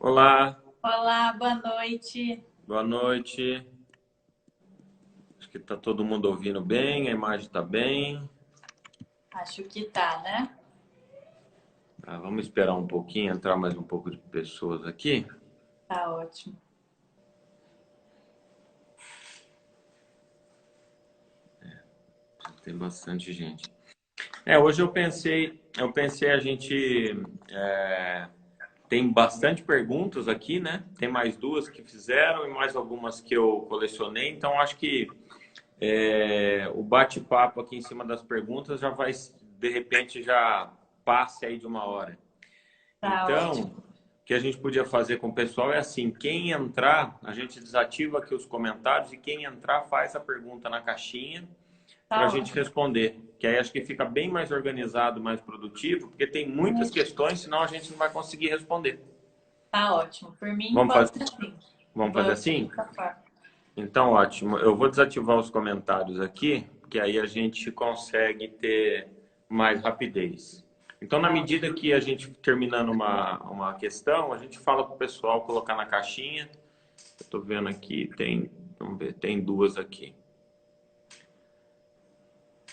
Olá, Olá, boa noite. boa noite. Acho que está todo mundo ouvindo bem, a imagem está bem. Acho que tá, né? Vamos esperar um pouquinho, entrar mais um pouco de pessoas aqui. Tá ótimo. Tem bastante gente. Hoje eu pensei a gente tem bastante perguntas aqui, né? Tem mais duas que fizeram e mais algumas que eu colecionei. Então acho que o bate-papo aqui em cima das perguntas já vai, de repente, já passe aí de uma hora. Tá Então, ótimo. o que a gente podia fazer com o pessoal é assim, quem entrar, a gente desativa aqui os comentários e quem entrar faz a pergunta na caixinha para a Tá gente ótimo. responder. Que aí acho que fica bem mais organizado, mais produtivo, porque tem muitas questões, senão a gente não vai conseguir responder. Tá ótimo. Por mim, Vamos pode fazer, ser assim. vamos fazer Vamos assim? dessa forma. Então, ótimo. Eu vou desativar os comentários aqui, que aí a gente consegue ter mais rapidez. Então, na Tá ótimo. medida que a gente terminando uma questão, a gente fala para o pessoal colocar na caixinha. Eu estou vendo aqui, vamos ver, tem duas aqui.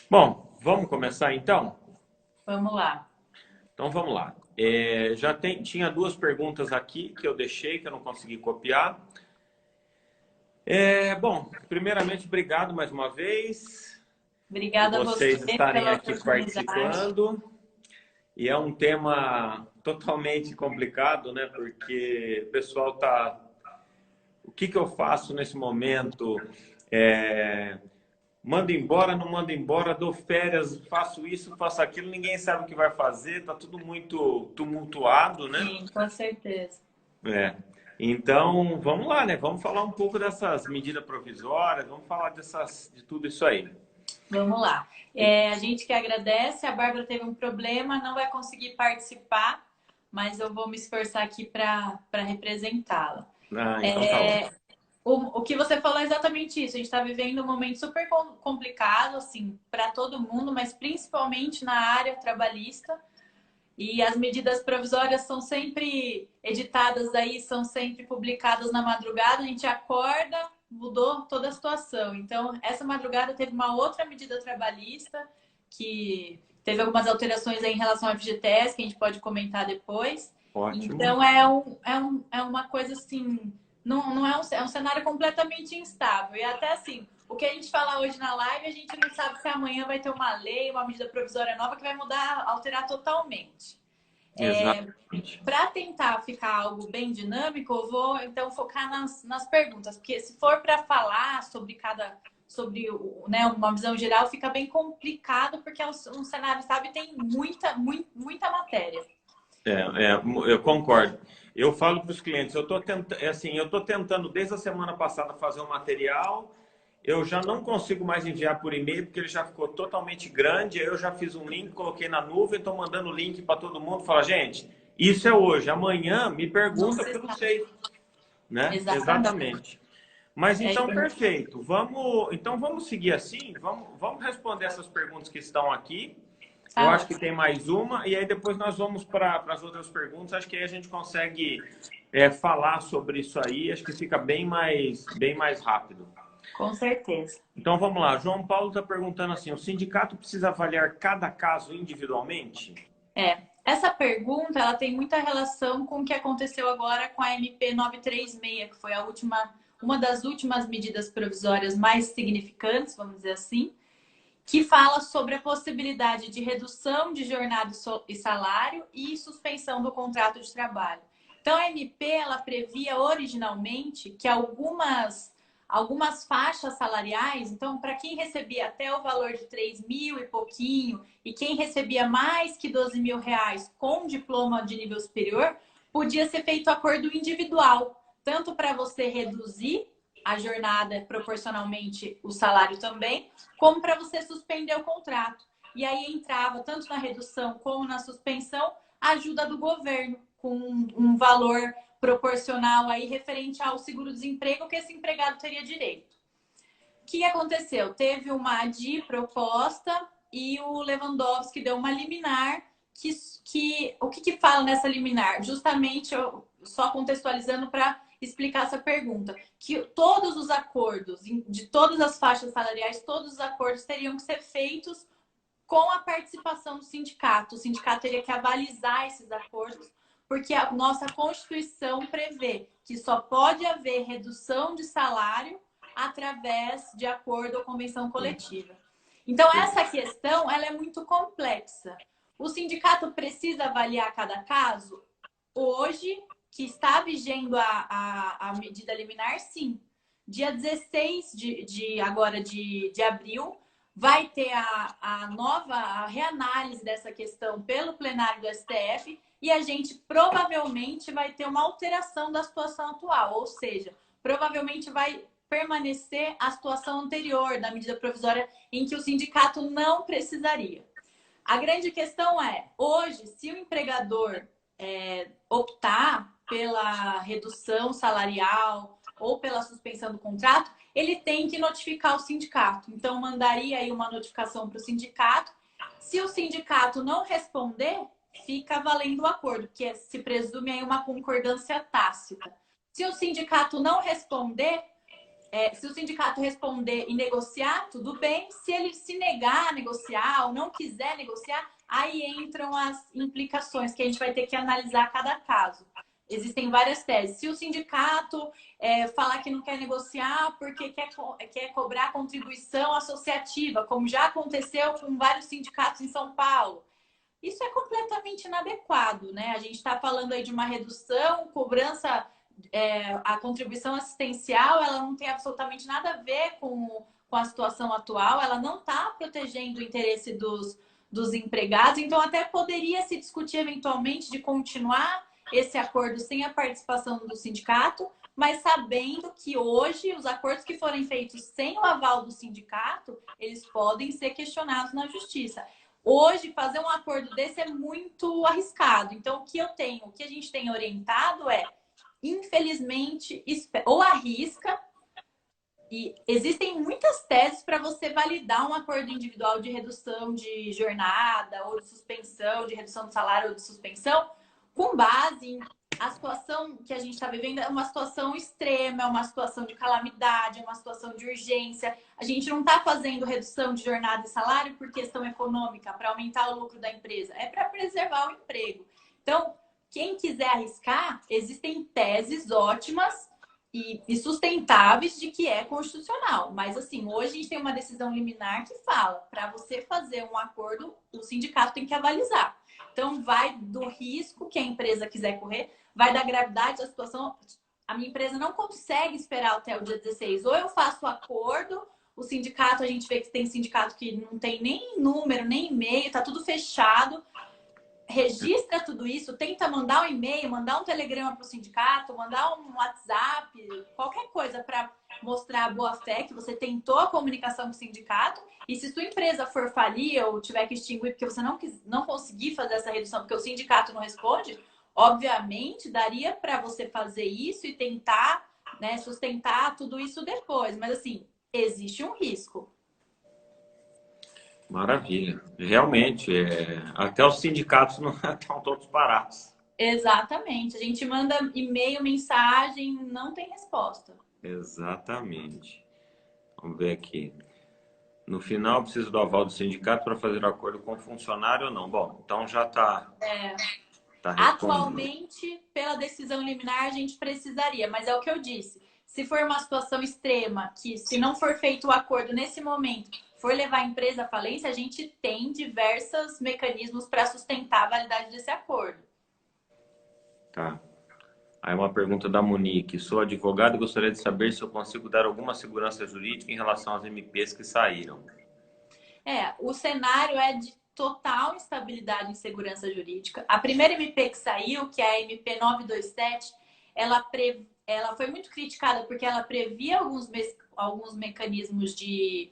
Bom, vamos começar então? Vamos lá. Então, vamos lá. Tinha duas perguntas aqui que eu deixei, que eu não consegui copiar. Bom, primeiramente, obrigado mais uma vez por Obrigada a você vocês estarem pela aqui oportunidade. participando. E é um tema totalmente complicado, né? Porque o pessoal tá. O que que eu faço nesse momento? É... Mando embora, não mando embora, dou férias, faço isso, faço aquilo, ninguém sabe o que vai fazer, tá tudo muito tumultuado, né? Sim, com certeza. É. Então, vamos lá, né? Vamos falar um pouco dessas medidas provisórias, vamos falar de tudo isso aí. Vamos lá. A gente que agradece. A Bárbara teve um problema, não vai conseguir participar, mas eu vou me esforçar aqui para representá-la. Então tá ótimo. O que você falou é exatamente isso. A gente está vivendo um momento super complicado, assim, para todo mundo, mas principalmente na área trabalhista. E as medidas provisórias são sempre editadas aí, são sempre publicadas na madrugada. A gente acorda, mudou toda a situação. Então, essa madrugada teve uma outra medida trabalhista que teve algumas alterações aí em relação ao FGTS, que a gente pode comentar depois. Ótimo. Então, é uma coisa assim, não é um cenário completamente instável. E até assim, o que a gente fala hoje na live, a gente não sabe se amanhã vai ter uma lei, uma medida provisória nova que vai mudar, alterar totalmente. Exatamente. Para tentar ficar algo bem dinâmico, eu vou então focar nas perguntas, porque se for para falar sobre né, uma visão geral, fica bem complicado, porque é um cenário, sabe, tem muita matéria. Eu concordo. Eu falo para os clientes, eu estou tentando desde a semana passada fazer um material, eu já não consigo mais enviar por e-mail porque ele já ficou totalmente grande. Aí eu já fiz um link, coloquei na nuvem, estou mandando o link para todo mundo. Fala, gente, isso é hoje. Amanhã me Não pergunta se porque eu não sabe. sei, né? Exatamente. Exatamente. Mas É então, isso. perfeito. Vamos seguir assim. Vamos responder essas perguntas que estão aqui. Eu Tá acho que ótimo. tem mais uma, e aí depois nós vamos para as outras perguntas. Acho que aí a gente consegue falar sobre isso aí. Acho que fica bem mais rápido. Com certeza. Então vamos lá. João Paulo está perguntando assim: o sindicato precisa avaliar cada caso individualmente? Essa pergunta ela tem muita relação com o que aconteceu agora com a MP 936, que foi uma das últimas medidas provisórias mais significantes, vamos dizer assim, que fala sobre a possibilidade de redução de jornada e salário e suspensão do contrato de trabalho. Então, a MP ela previa originalmente que algumas faixas salariais, então, para quem recebia até o valor de 3 mil e pouquinho, e quem recebia mais que 12 mil reais com diploma de nível superior, podia ser feito acordo individual, tanto para você reduzir a jornada proporcionalmente o salário também, como para você suspender o contrato. E aí entrava, tanto na redução como na suspensão, a ajuda do governo, com um valor proporcional aí referente ao seguro-desemprego que esse empregado teria direito. O que aconteceu? Teve uma ADI proposta e o Lewandowski deu uma liminar o que fala nessa liminar? Justamente, eu, só contextualizando para explicar essa pergunta, que todos os acordos, de todas as faixas salariais, todos os acordos teriam que ser feitos com a participação do sindicato. O sindicato teria que avalizar esses acordos, porque a nossa Constituição prevê que só pode haver redução de salário através de acordo ou convenção coletiva. Então, essa questão ela é muito complexa. O sindicato precisa avaliar cada caso? Hoje, que está vigendo a medida liminar, sim. Dia 16 de abril, vai ter a reanálise dessa questão pelo plenário do STF e a gente provavelmente vai ter uma alteração da situação atual, ou seja, provavelmente vai permanecer a situação anterior da medida provisória em que o sindicato não precisaria. A grande questão é, hoje, se o empregador optar pela redução salarial ou pela suspensão do contrato, ele tem que notificar o sindicato. Então, mandaria aí uma notificação para o sindicato. Se o sindicato não responder, fica valendo o acordo, que se presume aí uma concordância tácita. Se o sindicato não responder, se o sindicato responder e negociar, tudo bem. Se ele se negar a negociar ou não quiser negociar, aí entram as implicações que a gente vai ter que analisar cada caso. Existem várias teses. Se o sindicato falar que não quer negociar porque quer cobrar contribuição associativa, como já aconteceu com vários sindicatos em São Paulo, isso é completamente inadequado, né? A gente está falando aí de uma redução, cobrança, a contribuição assistencial, ela não tem absolutamente nada a ver com a situação atual, ela não está protegendo o interesse dos empregados, então até poderia se discutir eventualmente de continuar esse acordo sem a participação do sindicato, mas sabendo que hoje os acordos que forem feitos sem o aval do sindicato, eles podem ser questionados na justiça. Hoje, fazer um acordo desse é muito arriscado. Então, o que a gente tem orientado é, infelizmente, ou arrisca, e existem muitas teses para você validar um acordo individual de redução de jornada, ou de suspensão, de redução de salário ou de suspensão, com base em a situação que a gente está vivendo é uma situação extrema, é uma situação de calamidade, é uma situação de urgência. A gente não está fazendo redução de jornada e salário por questão econômica, para aumentar o lucro da empresa, é para preservar o emprego. Então, quem quiser arriscar, existem teses ótimas e sustentáveis de que é constitucional. Mas, assim, hoje a gente tem uma decisão liminar que fala, para você fazer um acordo, o sindicato tem que avalizar. Então, vai do risco que a empresa quiser correr, vai da gravidade da situação. A minha empresa não consegue esperar até o dia 16. Ou eu faço o acordo, o sindicato, a gente vê que tem sindicato que não tem nem número, nem e-mail, tá tudo fechado. Registra tudo isso, tenta mandar um e-mail, mandar um telegrama para o sindicato, mandar um WhatsApp, qualquer coisa para mostrar a boa-fé que você tentou a comunicação com o sindicato. E se sua empresa for falir ou tiver que extinguir porque você não conseguir fazer essa redução porque o sindicato não responde, obviamente daria para você fazer isso e tentar, né, sustentar tudo isso depois. Mas assim, existe um risco. Maravilha. Realmente, até os sindicatos não estão todos parados. Exatamente. A gente manda e-mail, mensagem, não tem resposta. Exatamente. Vamos ver aqui. No final, precisa do aval do sindicato para fazer acordo com o funcionário ou não? Bom, então já está Atualmente, pela decisão liminar, a gente precisaria, mas é o que eu disse. Se for uma situação extrema, que se não for feito o acordo nesse momento, for levar a empresa à falência, a gente tem diversos mecanismos para sustentar a validade desse acordo. Tá. Aí uma pergunta da Monique. Sou advogado e gostaria de saber se eu consigo dar alguma segurança jurídica em relação às MPs que saíram. O cenário é de total instabilidade em segurança jurídica. A primeira MP que saiu, que é a MP 927, ela foi muito criticada porque ela previa alguns mecanismos de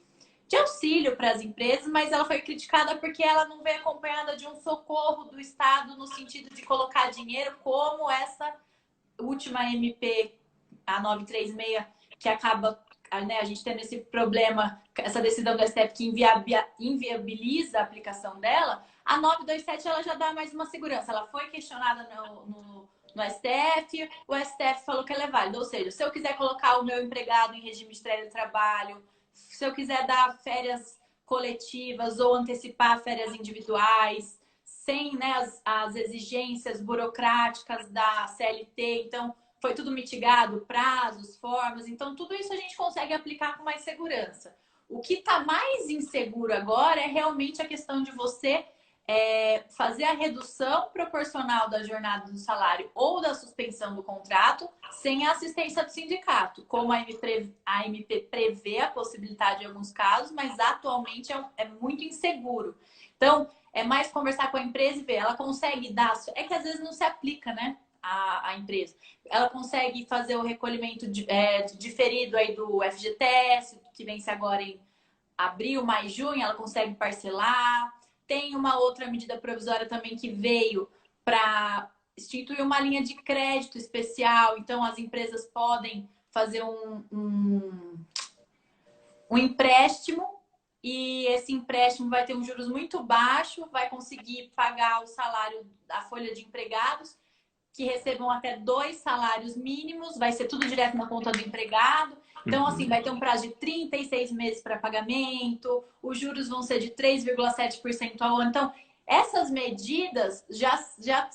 auxílio para as empresas, mas ela foi criticada porque ela não veio acompanhada de um socorro do Estado no sentido de colocar dinheiro, como essa última MP, a 936, que acaba, né, a gente tendo esse problema, essa decisão do STF que inviabiliza a aplicação dela, A 927 ela já dá mais uma segurança. Ela foi questionada no STF, o STF falou que ela é válida. Ou seja, se eu quiser colocar o meu empregado em regime de teletrabalho, se eu quiser dar férias coletivas ou antecipar férias individuais, sem, né, as exigências burocráticas da CLT, então foi tudo mitigado, prazos, formas, então tudo isso a gente consegue aplicar com mais segurança. O que está mais inseguro agora é realmente a questão de você fazer a redução proporcional da jornada do salário ou da suspensão do contrato sem a assistência do sindicato, como a MP prevê a possibilidade em alguns casos, mas atualmente é muito inseguro. Então, é mais conversar com a empresa e ver, ela consegue dar... É que às vezes não se aplica, né, a empresa. Ela consegue fazer o recolhimento diferido aí do FGTS, que vence agora em abril, maio, junho, ela consegue parcelar. Tem uma outra medida provisória também que veio para instituir uma linha de crédito especial. Então, as empresas podem fazer um empréstimo e esse empréstimo vai ter um juros muito baixo, vai conseguir pagar o salário da folha de empregados, que recebam até 2 salários mínimos, vai ser tudo direto na conta do empregado. Então, assim, vai ter um prazo de 36 meses para pagamento, os juros vão ser de 3,7% ao ano. Então, essas medidas,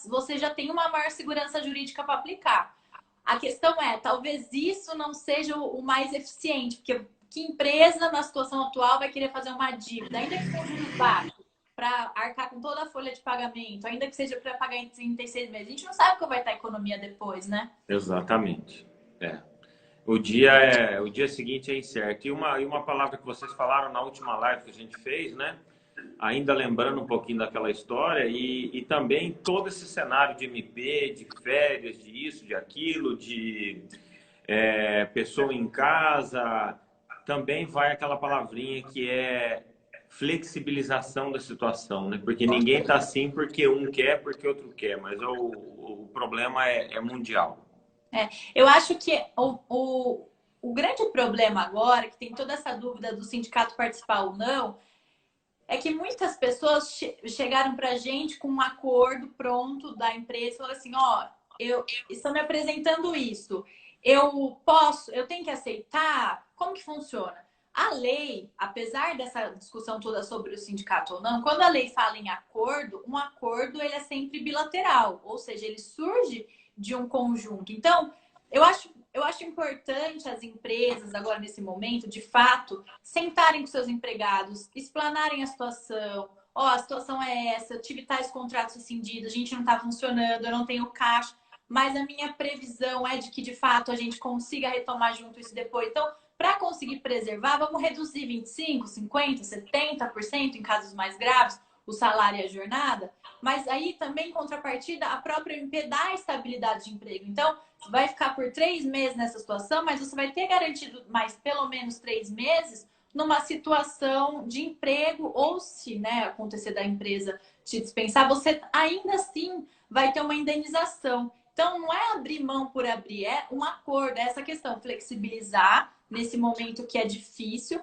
você já tem uma maior segurança jurídica para aplicar. A questão é, talvez isso não seja o mais eficiente, porque que empresa, na situação atual, vai querer fazer uma dívida, ainda que com juros baixos, para arcar com toda a folha de pagamento, ainda que seja para pagar em 36 meses. A gente não sabe qual vai estar a economia depois, né? Exatamente. O dia seguinte é incerto. E uma palavra que vocês falaram na última live que a gente fez, né? Ainda lembrando um pouquinho daquela história e também todo esse cenário de MP, de férias, de isso, de aquilo, de pessoa em casa, também vai aquela palavrinha que é flexibilização da situação, né? Porque ninguém está assim porque um quer, porque outro quer, mas o problema é mundial. Eu acho que o grande problema agora, que tem toda essa dúvida do sindicato participar ou não, é que muitas pessoas chegaram para a gente com um acordo pronto da empresa e falaram assim, ó, eu estou me apresentando isso, eu tenho que aceitar? Como que funciona? A lei, apesar dessa discussão toda sobre o sindicato ou não, quando a lei fala em acordo, um acordo ele é sempre bilateral, ou seja, ele surge de um conjunto. Então, eu acho importante as empresas, agora nesse momento, de fato, sentarem com seus empregados, explanarem a situação. Ó, a situação é essa, eu tive tais contratos rescindidos, a gente não está funcionando, eu não tenho caixa, mas a minha previsão é de que, de fato, a gente consiga retomar junto isso depois. Então, para conseguir preservar, vamos reduzir 25%, 50%, 70% em casos mais graves, o salário e a jornada. Mas aí também, em contrapartida, a própria MP dá estabilidade de emprego. Então, você vai ficar por 3 meses nessa situação, mas você vai ter garantido mais pelo menos 3 meses numa situação de emprego, ou se, né, acontecer da empresa te dispensar, você ainda assim vai ter uma indenização. Então, não é abrir mão por abrir, é um acordo, é essa questão, flexibilizar nesse momento que é difícil.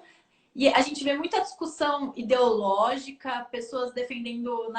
E a gente vê muita discussão ideológica, pessoas defendendo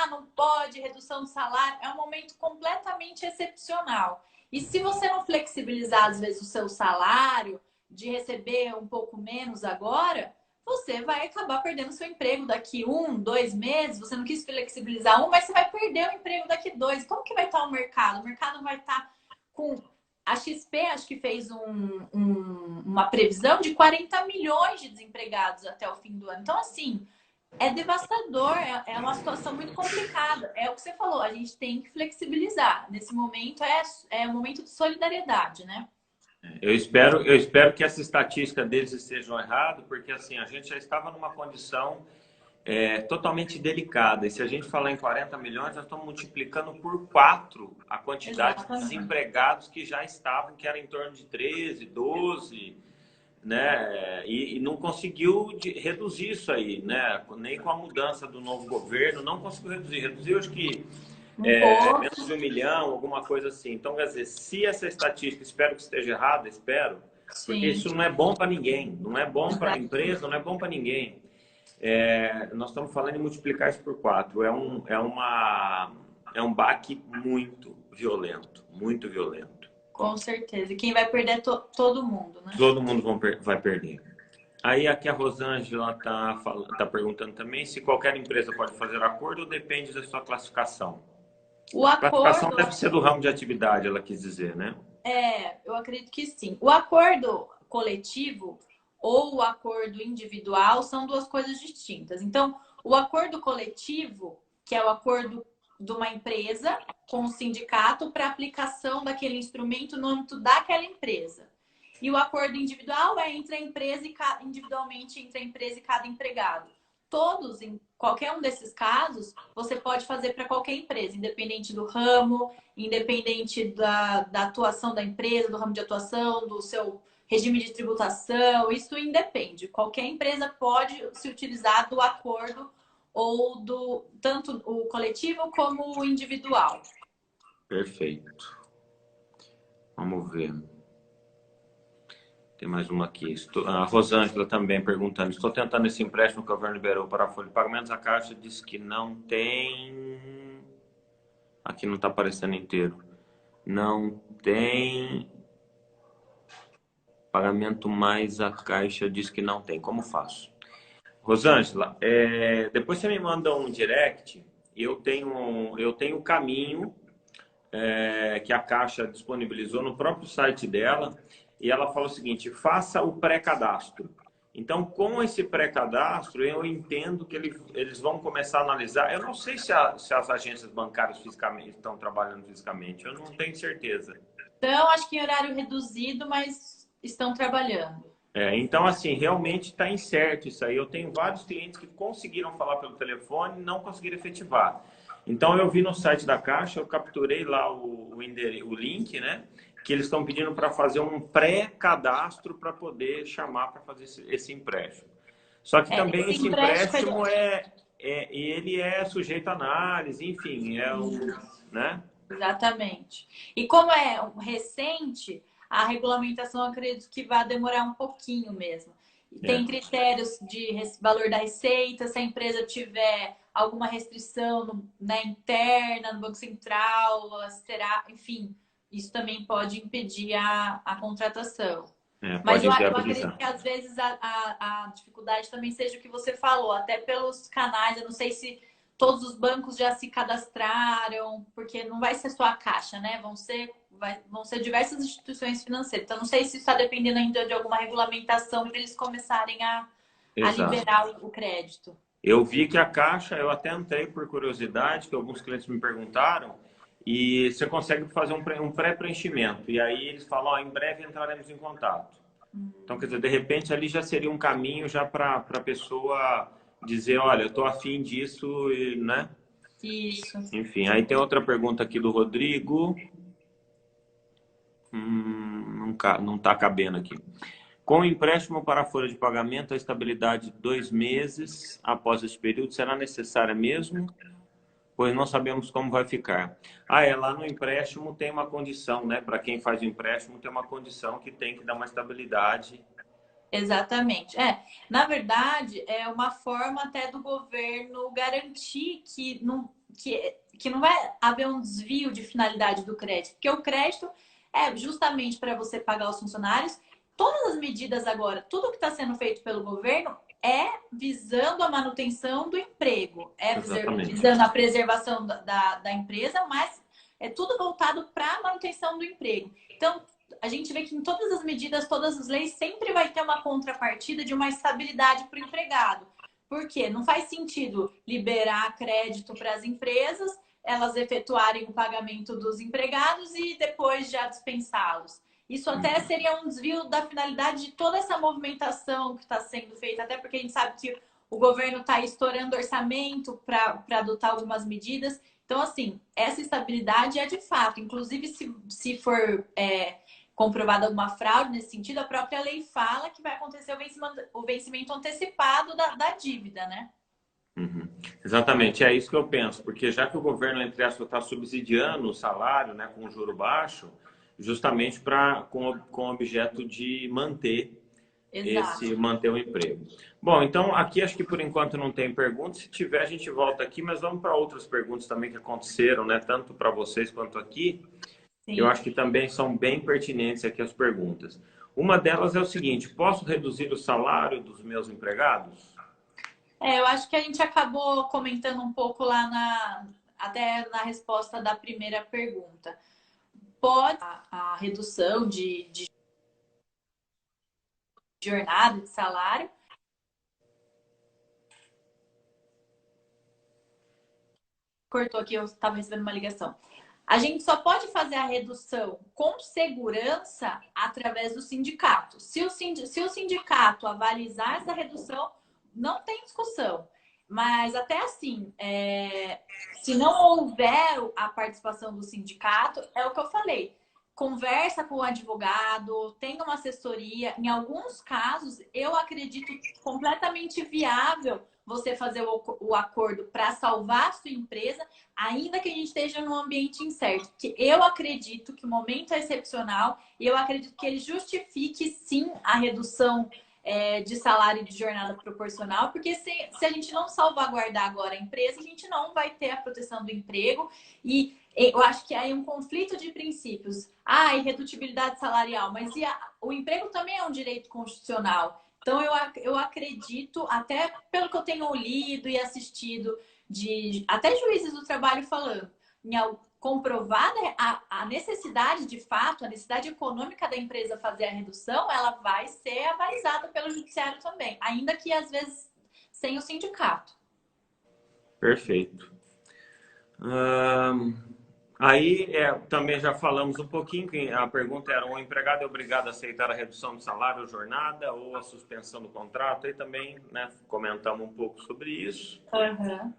não pode, redução do salário, é um momento completamente excepcional. E se você não flexibilizar, às vezes, o seu salário, de receber um pouco menos agora, você vai acabar perdendo seu emprego daqui 1, 2 meses. Você não quis flexibilizar mas você vai perder o emprego daqui 2. Como que vai estar o mercado? O mercado vai estar com... A XP, acho que fez uma previsão de 40 milhões de desempregados até o fim do ano. Então, assim, é devastador, é uma situação muito complicada. É o que você falou, a gente tem que flexibilizar. Nesse momento, é um momento de solidariedade, né? Eu espero que essa estatística deles estejam errada, porque assim, a gente já estava numa condição totalmente delicada. E se a gente falar em 40 milhões, nós estamos multiplicando por 4 a quantidade de desempregados que já estavam, que era em torno de 13, 12, né? E não conseguiu reduzir isso aí, né? Nem com a mudança do novo governo, não conseguiu reduzir. Reduziu, acho que menos de 1 milhão, alguma coisa assim. Então, quer dizer, se essa estatística, espero que esteja errada, espero, porque isso não é bom para ninguém, não é bom para a empresa, não é bom para ninguém. nós estamos falando em multiplicar isso por 4. É um baque muito violento, muito violento. Com certeza. E quem vai perder é todo mundo, né? Todo mundo vai perder. Aí aqui a Rosângela tá perguntando também se qualquer empresa pode fazer acordo ou depende da sua classificação. O A classificação acordo, deve ser do ramo de atividade, ela quis dizer, né? eu acredito que sim. O acordo coletivo ou o acordo individual são duas coisas distintas. Então, o acordo coletivo, que é o acordo de uma empresa com o sindicato para aplicação daquele instrumento no âmbito daquela empresa. E o acordo individual é entre a empresa e individualmente entre a empresa e cada empregado. Todos, em qualquer um desses casos, você pode fazer para qualquer empresa, independente do ramo, independente da atuação da empresa, do ramo de atuação, do seu regime de tributação, isso independe. Qualquer empresa pode se utilizar do acordo ou do tanto o coletivo como o individual. Perfeito. Vamos ver. Tem mais uma aqui. A Rosângela também perguntando. Estou tentando esse empréstimo que o governo liberou para a folha de pagamentos. A Caixa disse que não tem... Aqui não está aparecendo inteiro. Não tem pagamento, mas a Caixa diz que não tem. Como faço? Rosângela, depois você me manda um direct. Eu tenho o caminho que a Caixa disponibilizou no próprio site dela. E ela fala o seguinte, faça o pré-cadastro. Então, com esse pré-cadastro, eu entendo que eles vão começar a analisar. Eu não sei se as agências bancárias fisicamente estão trabalhando fisicamente. Eu não tenho certeza. Então, acho que em horário reduzido, mas estão trabalhando. Então, assim, realmente está incerto isso aí. Eu tenho vários clientes que conseguiram falar pelo telefone e não conseguiram efetivar. Então, eu vi no site da Caixa, eu capturei lá o link, né? Que eles estão pedindo para fazer um pré-cadastro para poder chamar para fazer esse empréstimo. Só que também esse empréstimo ele é sujeito a análise, enfim, né? Exatamente. E como é recente, a regulamentação acredito que vai demorar um pouquinho mesmo. Tem critérios de valor da receita, se a empresa tiver alguma restrição interna no Banco Central, será, enfim, isso também pode impedir a contratação. Mas eu acredito que às vezes a dificuldade também seja o que você falou, até pelos canais, eu não sei se todos os bancos já se cadastraram, porque não vai ser só a Caixa, né? Vão ser diversas instituições financeiras. Então, não sei se está dependendo ainda de alguma regulamentação para eles começarem a liberar o crédito. Eu vi que a Caixa, eu até entrei por curiosidade, que alguns clientes me perguntaram, e você consegue fazer um pré-preenchimento. E aí eles falam, em breve entraremos em contato. Então, quer dizer, de repente ali já seria um caminho já para a pessoa dizer, olha, eu estou afim disso, né? Isso. Enfim, aí tem outra pergunta aqui do Rodrigo. Não está cabendo aqui. Com o empréstimo para a folha de pagamento, a estabilidade de 2 meses após esse período será necessária mesmo? Pois não sabemos como vai ficar. Lá no empréstimo tem uma condição, né? Para quem faz o empréstimo tem uma condição que tem que dar uma estabilidade. Exatamente. Na verdade, é uma forma até do governo garantir que não vai haver um desvio de finalidade do crédito, porque o crédito é justamente para você pagar os funcionários. Todas as medidas agora, tudo que está sendo feito pelo governo é visando a manutenção do emprego, visando a preservação da empresa, mas é tudo voltado para a manutenção do emprego. Então, a gente vê que em todas as medidas, todas as leis, sempre vai ter uma contrapartida de uma estabilidade para o empregado. Por quê? Não faz sentido liberar crédito para as empresas, elas efetuarem o pagamento dos empregados e depois já dispensá-los. Isso até seria um desvio da finalidade de toda essa movimentação que está sendo feita, até porque a gente sabe que o governo está estourando orçamento para adotar algumas medidas. Então, assim, essa estabilidade é de fato. Inclusive, se for comprovada alguma fraude nesse sentido, a própria lei fala que vai acontecer o vencimento antecipado da dívida, né? Exatamente, é isso que eu penso, porque já que o governo, entre aspas, está subsidiando o salário, né, com juro baixo, justamente com o objeto de manter Exato. esse manter o emprego. Bom, então aqui acho que por enquanto não tem perguntas. Se tiver, a gente volta aqui, mas vamos para outras perguntas também que aconteceram, né? Tanto para vocês quanto aqui. Eu Sim. acho que também são bem pertinentes aqui as perguntas. Uma delas é o seguinte: posso reduzir o salário dos meus empregados? Eu acho que a gente acabou comentando um pouco lá até na resposta da primeira pergunta. Pode a redução de jornada, de salário. Cortou aqui, eu estava recebendo uma ligação. A gente só pode fazer a redução com segurança através do sindicato. Se o sindicato avalizar essa redução, não tem discussão. Mas até assim, se não houver a participação do sindicato, é o que eu falei. Conversa com o advogado, tenha uma assessoria. Em alguns casos, eu acredito completamente viável você fazer o acordo para salvar a sua empresa, ainda que a gente esteja num ambiente incerto. Que eu acredito que o momento é excepcional e eu acredito que ele justifique, sim, a redução de salário e de jornada proporcional, porque se a gente não salvaguardar agora a empresa, a gente não vai ter a proteção do emprego e eu acho que aí é um conflito de princípios. Irredutibilidade salarial, mas o emprego também é um direito constitucional. Então, eu acredito, até pelo que eu tenho lido e assistido, até juízes do trabalho falando, comprovada a necessidade de fato, a necessidade econômica da empresa fazer a redução, ela vai ser avalizada pelo judiciário também, ainda que às vezes sem o sindicato. Perfeito. Aí também já falamos um pouquinho, que a pergunta era: o empregado é obrigado a aceitar a redução de salário ou jornada ou a suspensão do contrato? Aí também, né, comentamos um pouco sobre isso. Uhum.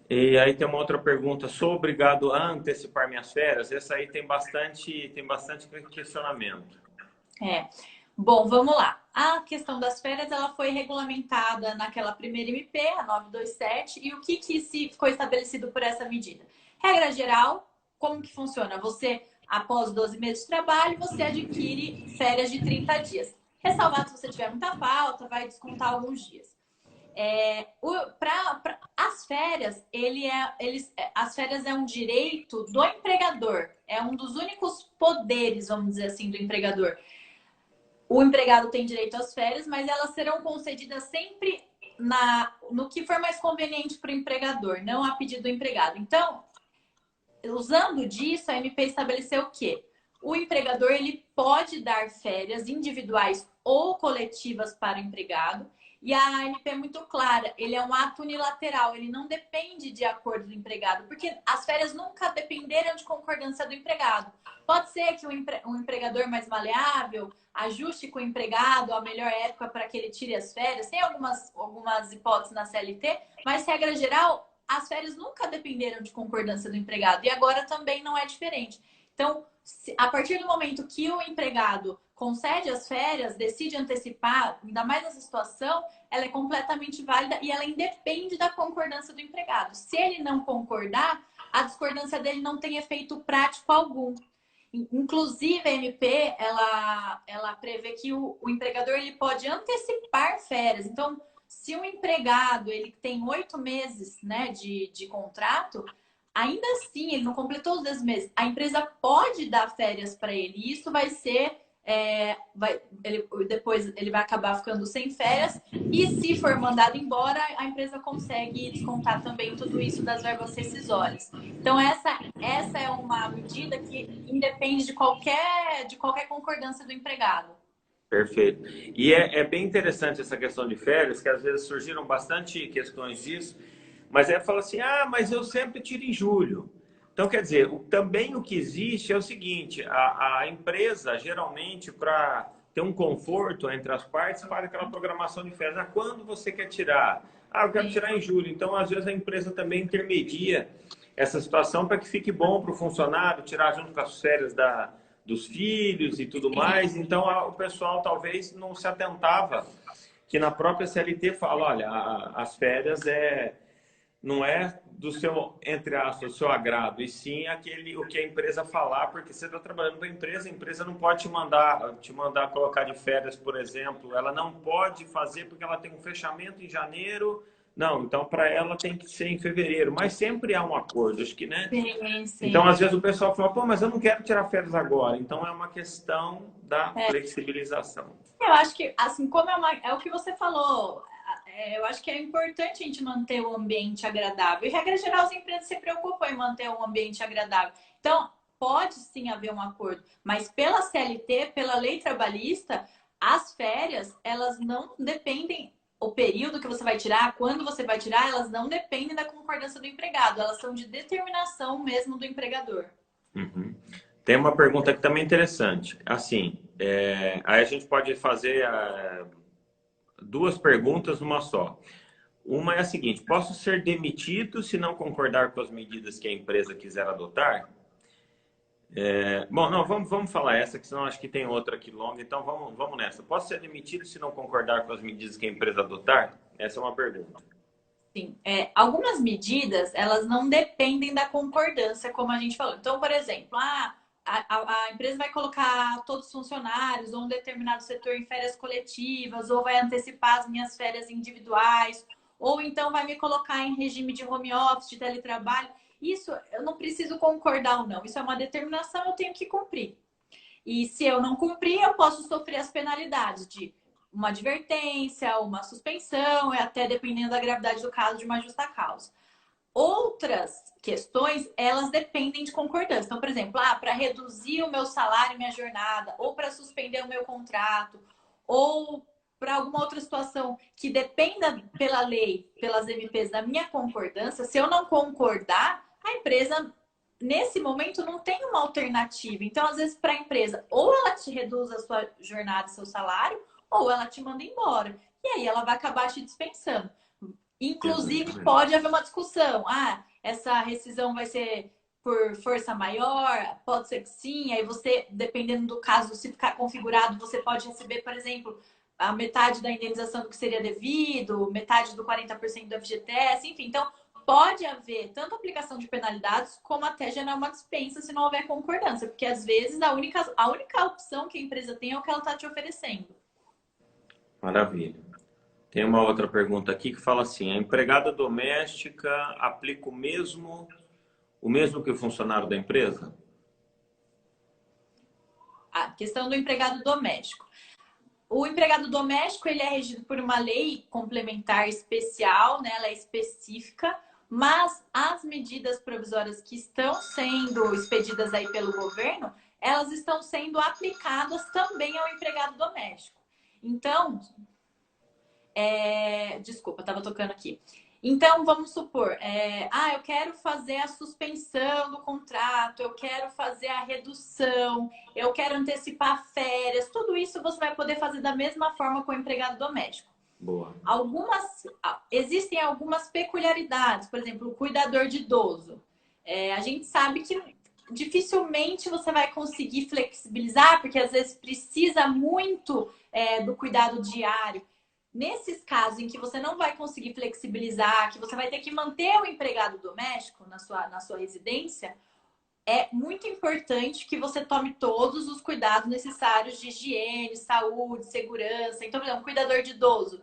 E aí tem uma outra pergunta: sou obrigado a antecipar minhas férias? Essa aí tem bastante questionamento. Bom, vamos lá. A questão das férias, ela foi regulamentada naquela primeira MP, a 927, e o que ficou estabelecido por essa medida? Regra geral, como que funciona? Você, após 12 meses de trabalho, você adquire férias de 30 dias. Ressalvado, se você tiver muita falta, vai descontar alguns dias. As férias, as férias é um direito do empregador, é um dos únicos poderes, vamos dizer assim, do empregador. O empregado tem direito às férias, mas elas serão concedidas sempre no que for mais conveniente para o empregador, não a pedido do empregado. Então, usando disso, a MP estabeleceu o quê? O empregador ele pode dar férias individuais ou coletivas para o empregado. E a MP é muito clara, ele é um ato unilateral, ele não depende de acordo do empregado, porque as férias nunca dependeram de concordância do empregado. Pode ser que um empregador mais maleável ajuste com o empregado a melhor época para que ele tire as férias. Tem algumas hipóteses na CLT, mas regra geral, as férias nunca dependeram de concordância do empregado e agora também não é diferente. Então, a partir do momento que o empregado concede as férias, decide antecipar, ainda mais nessa situação, ela é completamente válida e ela independe da concordância do empregado. Se ele não concordar, a discordância dele não tem efeito prático algum. Inclusive, a MP, ela prevê que o empregador ele pode antecipar férias. Então, se o empregado ele tem 8 meses, né, de contrato, ainda assim, ele não completou os 10 meses. A empresa pode dar férias para ele. E isso vai ser... depois ele vai acabar ficando sem férias. E se for mandado embora, a empresa consegue descontar também tudo isso das verbas rescisórias. Então, essa é uma medida que independe de qualquer concordância do empregado. Perfeito. E é bem interessante essa questão de férias, que às vezes surgiram bastante questões disso, mas fala assim: mas eu sempre tiro em julho. Então, quer dizer, também o que existe é o seguinte: a empresa, geralmente, para ter um conforto entre as partes, faz aquela programação de férias. Quando você quer tirar? Eu quero tirar em julho. Então, às vezes, a empresa também intermedia essa situação para que fique bom para o funcionário tirar junto com as férias dos filhos e tudo mais. Então, o pessoal talvez não se atentava que na própria CLT fala: olha, as férias não é do seu, entre aspas, do seu agrado, e sim o que a empresa falar, porque você está trabalhando para a empresa não pode te mandar colocar de férias, por exemplo, ela não pode fazer porque ela tem um fechamento em janeiro, não, então para ela tem que ser em fevereiro, mas sempre há um acordo, acho que, né? Sim, Então, sim. às vezes o pessoal fala, pô, mas eu não quero tirar férias agora, então é uma questão da flexibilização. Eu acho que, assim, como é o que você falou, eu acho que é importante a gente manter o ambiente agradável. E, regra geral, as empresas se preocupam em manter um ambiente agradável. Então, pode sim haver um acordo, mas pela CLT, pela lei trabalhista, as férias, elas não dependem, o período que você vai tirar, quando você vai tirar, elas não dependem da concordância do empregado, elas são de determinação mesmo do empregador. Uhum. Tem uma pergunta aqui também interessante. Assim, aí a gente pode fazer duas perguntas numa só. Uma é a seguinte: posso ser demitido se não concordar com as medidas que a empresa quiser adotar? Bom, não, vamos falar essa, que senão acho que tem outra aqui longa, então vamos nessa. Posso ser demitido se não concordar com as medidas que a empresa adotar? Essa é uma pergunta. Sim, algumas medidas, elas não dependem da concordância, como a gente falou. Então, por exemplo, a empresa vai colocar todos os funcionários ou um determinado setor em férias coletivas, ou vai antecipar as minhas férias individuais, ou então vai me colocar em regime de home office, de teletrabalho. Isso eu não preciso concordar ou não. Isso é uma determinação, eu tenho que cumprir. E se eu não cumprir, eu posso sofrer as penalidades de uma advertência, uma suspensão, e até dependendo da gravidade do caso, de uma justa causa. Outras questões, elas dependem de concordância. Então, por exemplo, para reduzir o meu salário, minha jornada, ou para suspender o meu contrato, ou para alguma outra situação que dependa pela lei, pelas MPs da minha concordância, se eu não concordar, a empresa nesse momento não tem uma alternativa. Então, às vezes, para a empresa, ou ela te reduz a sua jornada, seu salário, ou ela te manda embora. E aí ela vai acabar te dispensando. Inclusive, Exatamente. pode haver uma discussão. Essa rescisão vai ser por força maior? Pode ser que sim. Aí você, dependendo do caso, se ficar configurado, você pode receber, por exemplo, a metade da indenização do que seria devido, metade do 40% do FGTS, enfim. Então, pode haver tanto aplicação de penalidades, como até gerar uma dispensa se não houver concordância. Porque, às vezes, a única opção que a empresa tem é o que ela está te oferecendo. Maravilha. Tem uma outra pergunta aqui que fala assim: a empregada doméstica aplica o mesmo que o funcionário da empresa? A questão do empregado doméstico. O empregado doméstico, ele é regido por uma lei complementar especial, né? Ela é específica, mas as medidas provisórias que estão sendo expedidas aí pelo governo, elas estão sendo aplicadas também ao empregado doméstico. Então, desculpa, estava tocando aqui. Então, vamos supor, eu quero fazer a suspensão do contrato, eu quero fazer a redução, eu quero antecipar férias, tudo isso você vai poder fazer da mesma forma com o empregado doméstico. Boa. Existem algumas peculiaridades, por exemplo, o cuidador de idoso. A gente sabe que dificilmente você vai conseguir flexibilizar, porque às vezes precisa muito do cuidado diário. Nesses casos em que você não vai conseguir flexibilizar, que você vai ter que manter o empregado doméstico na sua residência, é muito importante que você tome todos os cuidados necessários de higiene, saúde, segurança. Então, por exemplo, um cuidador de idoso,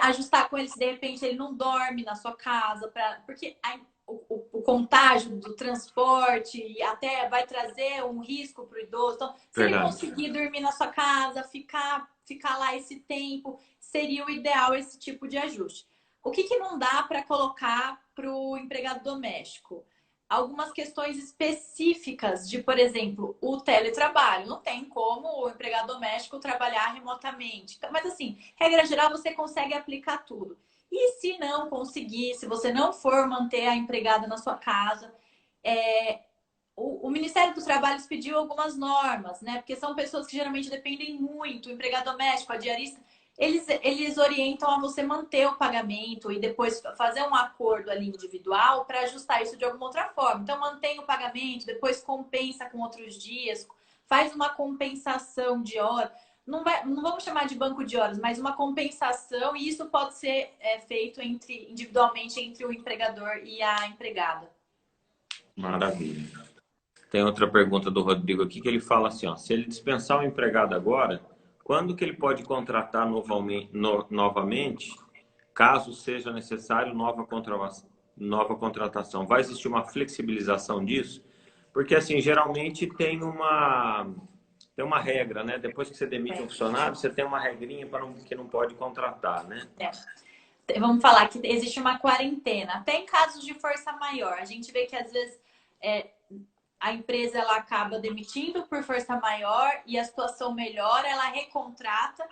ajustar com ele se de repente ele não dorme na sua casa, porque o contágio do transporte até vai trazer um risco para o idoso. Então, se ele Verdade. conseguir dormir na sua casa, ficar lá esse tempo, seria o ideal esse tipo de ajuste. O que não dá para colocar para o empregado doméstico? Algumas questões específicas de, por exemplo, o teletrabalho. Não tem como o empregado doméstico trabalhar remotamente. Então, mas assim, regra geral, você consegue aplicar tudo. E se não conseguir, se você não for manter a empregada na sua casa, o Ministério do Trabalho expediu algumas normas, né? Porque são pessoas que geralmente dependem muito, o empregado doméstico, a diarista, eles orientam a você manter o pagamento e depois fazer um acordo ali individual para ajustar isso de alguma outra forma. Então, mantém o pagamento, depois compensa com outros dias, faz uma compensação de hora. não vamos chamar de banco de horas, mas uma compensação, e isso pode ser feito individualmente entre o empregador e a empregada. Maravilha. Tem outra pergunta do Rodrigo aqui que ele fala assim, ó, se ele dispensar o empregado agora, quando que ele pode contratar novamente, caso seja necessário nova contratação? Vai existir uma flexibilização disso? Porque, assim, geralmente tem uma regra, né? Depois que você demite um funcionário, você tem uma regrinha que não pode contratar, né? Vamos falar que existe uma quarentena. Até em casos de força maior. A gente vê que, às vezes, a empresa ela acaba demitindo por força maior e a situação melhora, ela recontrata.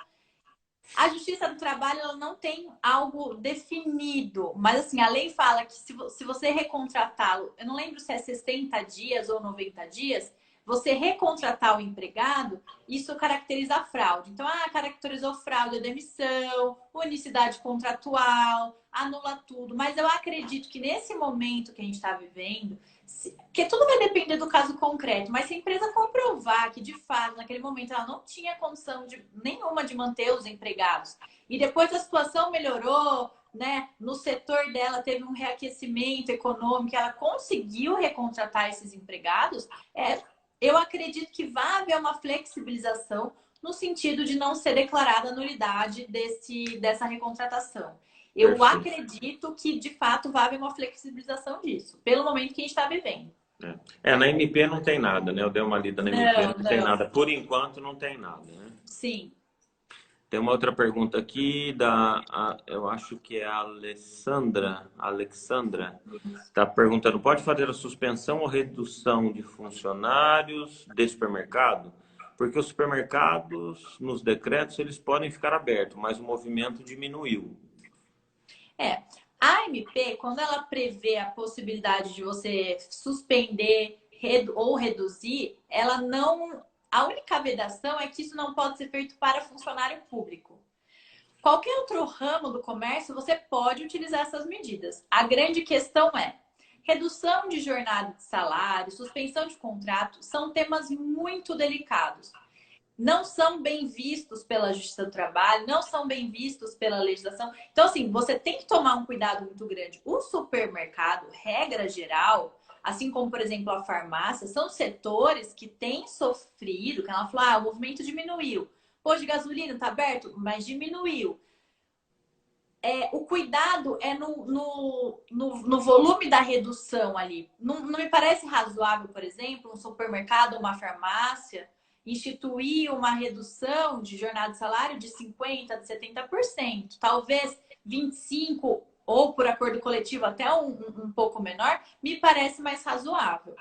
A Justiça do Trabalho ela não tem algo definido, mas assim, a lei fala que se você recontratá-lo, eu não lembro se é 60 dias ou 90 dias, você recontratar o empregado, isso caracteriza a fraude. Então, caracterizou fraude, a demissão, unicidade contratual, anula tudo. Mas eu acredito que nesse momento que a gente está vivendo, porque tudo vai depender do caso concreto, mas se a empresa comprovar que, de fato, naquele momento ela não tinha condição nenhuma de manter os empregados, e depois a situação melhorou, né? No setor dela teve um reaquecimento econômico, ela conseguiu recontratar esses empregados, eu acredito que vai haver uma flexibilização no sentido de não ser declarada nulidade dessa recontratação. Eu acredito que, de fato, vai haver uma flexibilização disso, pelo momento que a gente está vivendo. Na MP não tem nada, né? Eu dei uma lida na MP, não tem nada. Por enquanto, não tem nada, né? Sim. Tem uma outra pergunta aqui eu acho que é a Alexandra. Está perguntando, pode fazer a suspensão ou redução de funcionários de supermercado? Porque os supermercados, nos decretos, eles podem ficar abertos, mas o movimento diminuiu. A MP, quando ela prevê a possibilidade de você suspender ou reduzir, ela não... A única vedação é que isso não pode ser feito para funcionário público. Qualquer outro ramo do comércio, você pode utilizar essas medidas. A grande questão é redução de jornada de salário, suspensão de contrato, são temas muito delicados. Não são bem vistos pela Justiça do Trabalho, não são bem vistos pela legislação. Então, assim, você tem que tomar um cuidado muito grande. O supermercado, regra geral, assim como, por exemplo, a farmácia, são setores que têm sofrido, que ela falou, o movimento diminuiu. Posto de gasolina está aberto, mas diminuiu. O cuidado é no volume da redução ali. Não me parece razoável, por exemplo, um supermercado ou uma farmácia instituir uma redução de jornada de salário de 50%, de 70%. Talvez 25%, ou por acordo coletivo até um pouco menor, me parece mais razoável.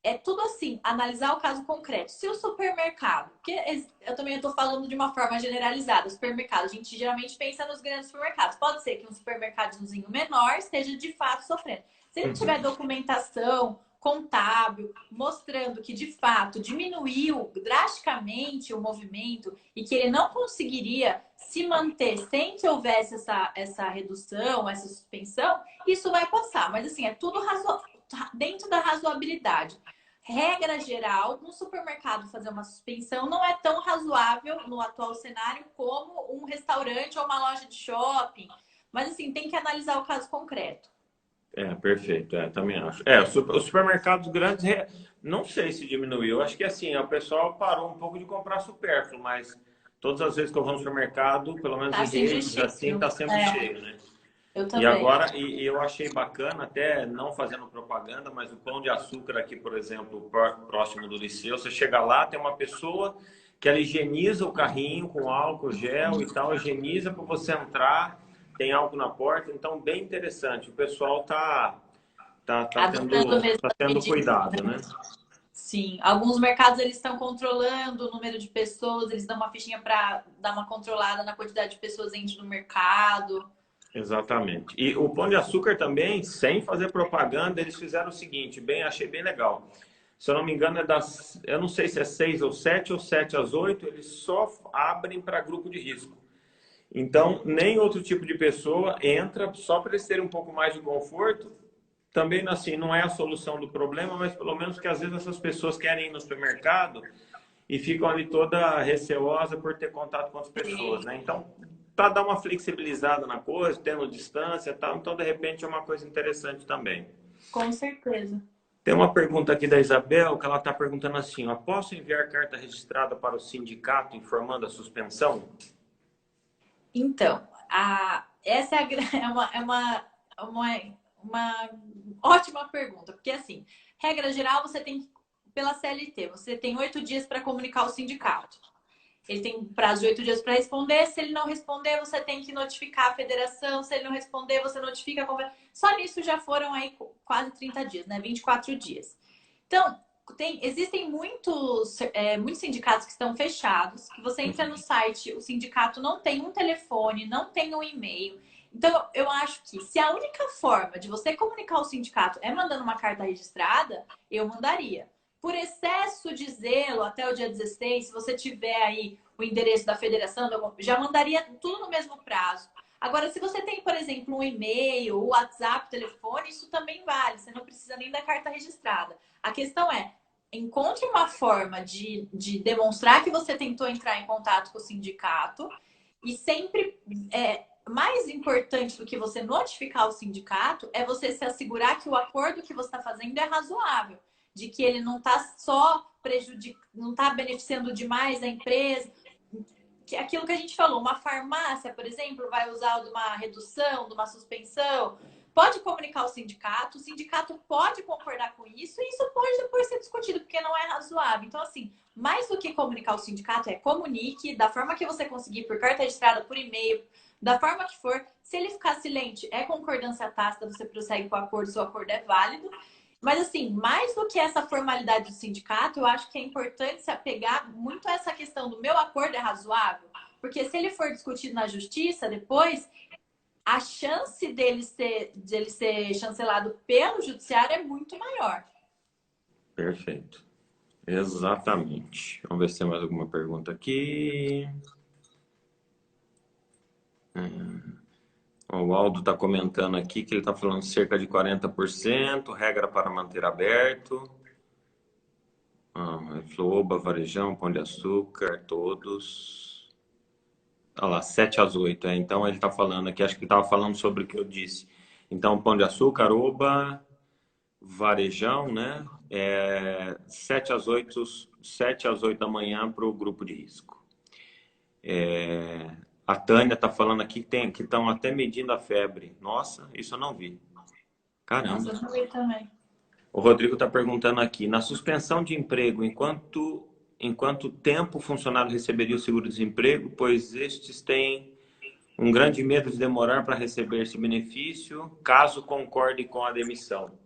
É tudo assim, analisar o caso concreto. Se o supermercado, porque eu também estou falando de uma forma generalizada, supermercado, a gente geralmente pensa nos grandes supermercados. Pode ser que um supermercadozinho menor esteja de fato sofrendo. Se ele tiver documentação contábil, mostrando que de fato diminuiu drasticamente o movimento e que ele não conseguiria se manter sem que houvesse essa redução, essa suspensão, isso vai passar. Mas assim, é tudo dentro da razoabilidade. Regra geral, um supermercado fazer uma suspensão não é tão razoável no atual cenário como um restaurante ou uma loja de shopping. Mas assim, tem que analisar o caso concreto. Perfeito, também acho. Os supermercados grandes, não sei se diminuiu. Acho que assim, o pessoal parou um pouco de comprar supérfluo, mas todas as vezes que eu vou no supermercado, pelo menos em redes, assim, tá sempre cheio, né? Eu também. E agora, e eu achei bacana, até não fazendo propaganda, mas o Pão de Açúcar aqui, por exemplo, próximo do Liceu, você chega lá, tem uma pessoa que ela higieniza o carrinho com álcool, gel e tal, higieniza para você entrar, tem álcool na porta, então bem interessante. O pessoal tá tendo cuidado, né? Sim, alguns mercados eles estão controlando o número de pessoas, eles dão uma fichinha para dar uma controlada na quantidade de pessoas dentro do mercado. Exatamente. E o Pão de Açúcar também, sem fazer propaganda, eles fizeram o seguinte, achei bem legal. Se eu não me engano, eu não sei se é 6 ou 7 ou 7 às 8, eles só abrem para grupo de risco. Então, nem outro tipo de pessoa entra, só para eles terem um pouco mais de conforto. Também, assim, não é a solução do problema, mas pelo menos que às vezes essas pessoas querem ir no supermercado e ficam ali toda receosa por ter contato com as pessoas, né? Então, para dar uma flexibilizada na coisa, tendo distância e tal, então de repente é uma coisa interessante também. Com certeza. Tem uma pergunta aqui da Isabel, que ela está perguntando assim, ó, posso enviar carta registrada para o sindicato informando a suspensão? Então, essa é, uma ótima pergunta, porque assim, regra geral, você tem, pela CLT, você tem 8 dias para comunicar ao sindicato. Ele tem prazo de 8 dias para responder. Se ele não responder, você tem que notificar a federação. Se ele não responder, você notifica a... Só nisso já foram aí quase 30 dias, né? 24 dias. Então, existem muitos sindicatos que estão fechados, que você entra no site, o sindicato não tem um telefone, não tem um e-mail. Então, eu acho que se a única forma de você comunicar ao sindicato é mandando uma carta registrada, eu mandaria. Por excesso de zelo, até o dia 16, se você tiver aí o endereço da federação, já mandaria tudo no mesmo prazo. Agora, se você tem, por exemplo, um e-mail, o WhatsApp, telefone, isso também vale. Você não precisa nem da carta registrada. A questão é, encontre uma forma de demonstrar que você tentou entrar em contato com o sindicato e sempre, mais importante do que você notificar o sindicato, é você se assegurar que o acordo que você está fazendo é razoável, de que ele não está só prejudicando, não está beneficiando demais a empresa. Que aquilo que a gente falou, uma farmácia, por exemplo, vai usar de uma redução, de uma suspensão, pode comunicar ao sindicato, o sindicato pode concordar com isso, e isso pode depois ser discutido, porque não é razoável. Então, assim, mais do que comunicar ao sindicato, comunique da forma que você conseguir, por carta registrada, por e-mail, da forma que for. Se ele ficar silente, é concordância tácita, você prossegue com o acordo, seu acordo é válido. Mas, assim, mais do que essa formalidade do sindicato, eu acho que é importante se apegar muito a essa questão do meu acordo é razoável. Porque se ele for discutido na justiça depois, a chance dele ser chancelado pelo judiciário é muito maior. Perfeito. Exatamente. Vamos ver se tem mais alguma pergunta aqui. O Aldo está comentando aqui que ele está falando cerca de 40%, regra para manter aberto. Floba, Varejão, Pão de Açúcar, todos. Olha lá, 7 às 8. Então ele está falando aqui, acho que ele estava falando sobre o que eu disse. Então, Pão de Açúcar, Oba, Varejão, né? 7 às 8, 7 às 8 da manhã para o grupo de risco. A Tânia está falando aqui que estão até medindo a febre. Nossa, isso eu não vi. Caramba. Nossa, eu não vi também. O Rodrigo está perguntando aqui, na suspensão de emprego, enquanto tempo o funcionário receberia o seguro-desemprego, pois estes têm um grande medo de demorar para receber esse benefício, caso concorde com a demissão.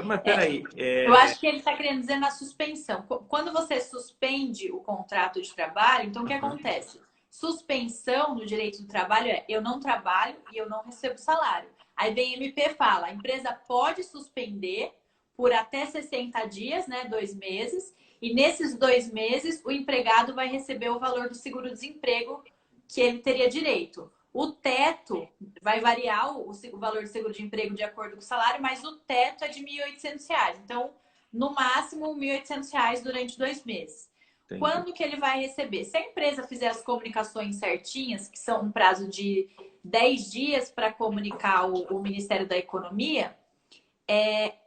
Mas peraí. Eu acho que ele está querendo dizer na suspensão. Quando você suspende o contrato de trabalho, então o que acontece? Suspensão no direito do trabalho é eu não trabalho e eu não recebo salário. Aí vem MP fala, a empresa pode suspender por até 60 dias, né, 2 meses, e nesses 2 meses o empregado vai receber o valor do seguro-desemprego que ele teria direito. O teto vai variar o valor do seguro-desemprego de acordo com o salário, mas o teto é de R$ 1.800. Então, no máximo, R$ 1.800 durante 2 meses. Entendi. Quando que ele vai receber? Se a empresa fizer as comunicações certinhas, que são um prazo de 10 dias para comunicar o Ministério da Economia,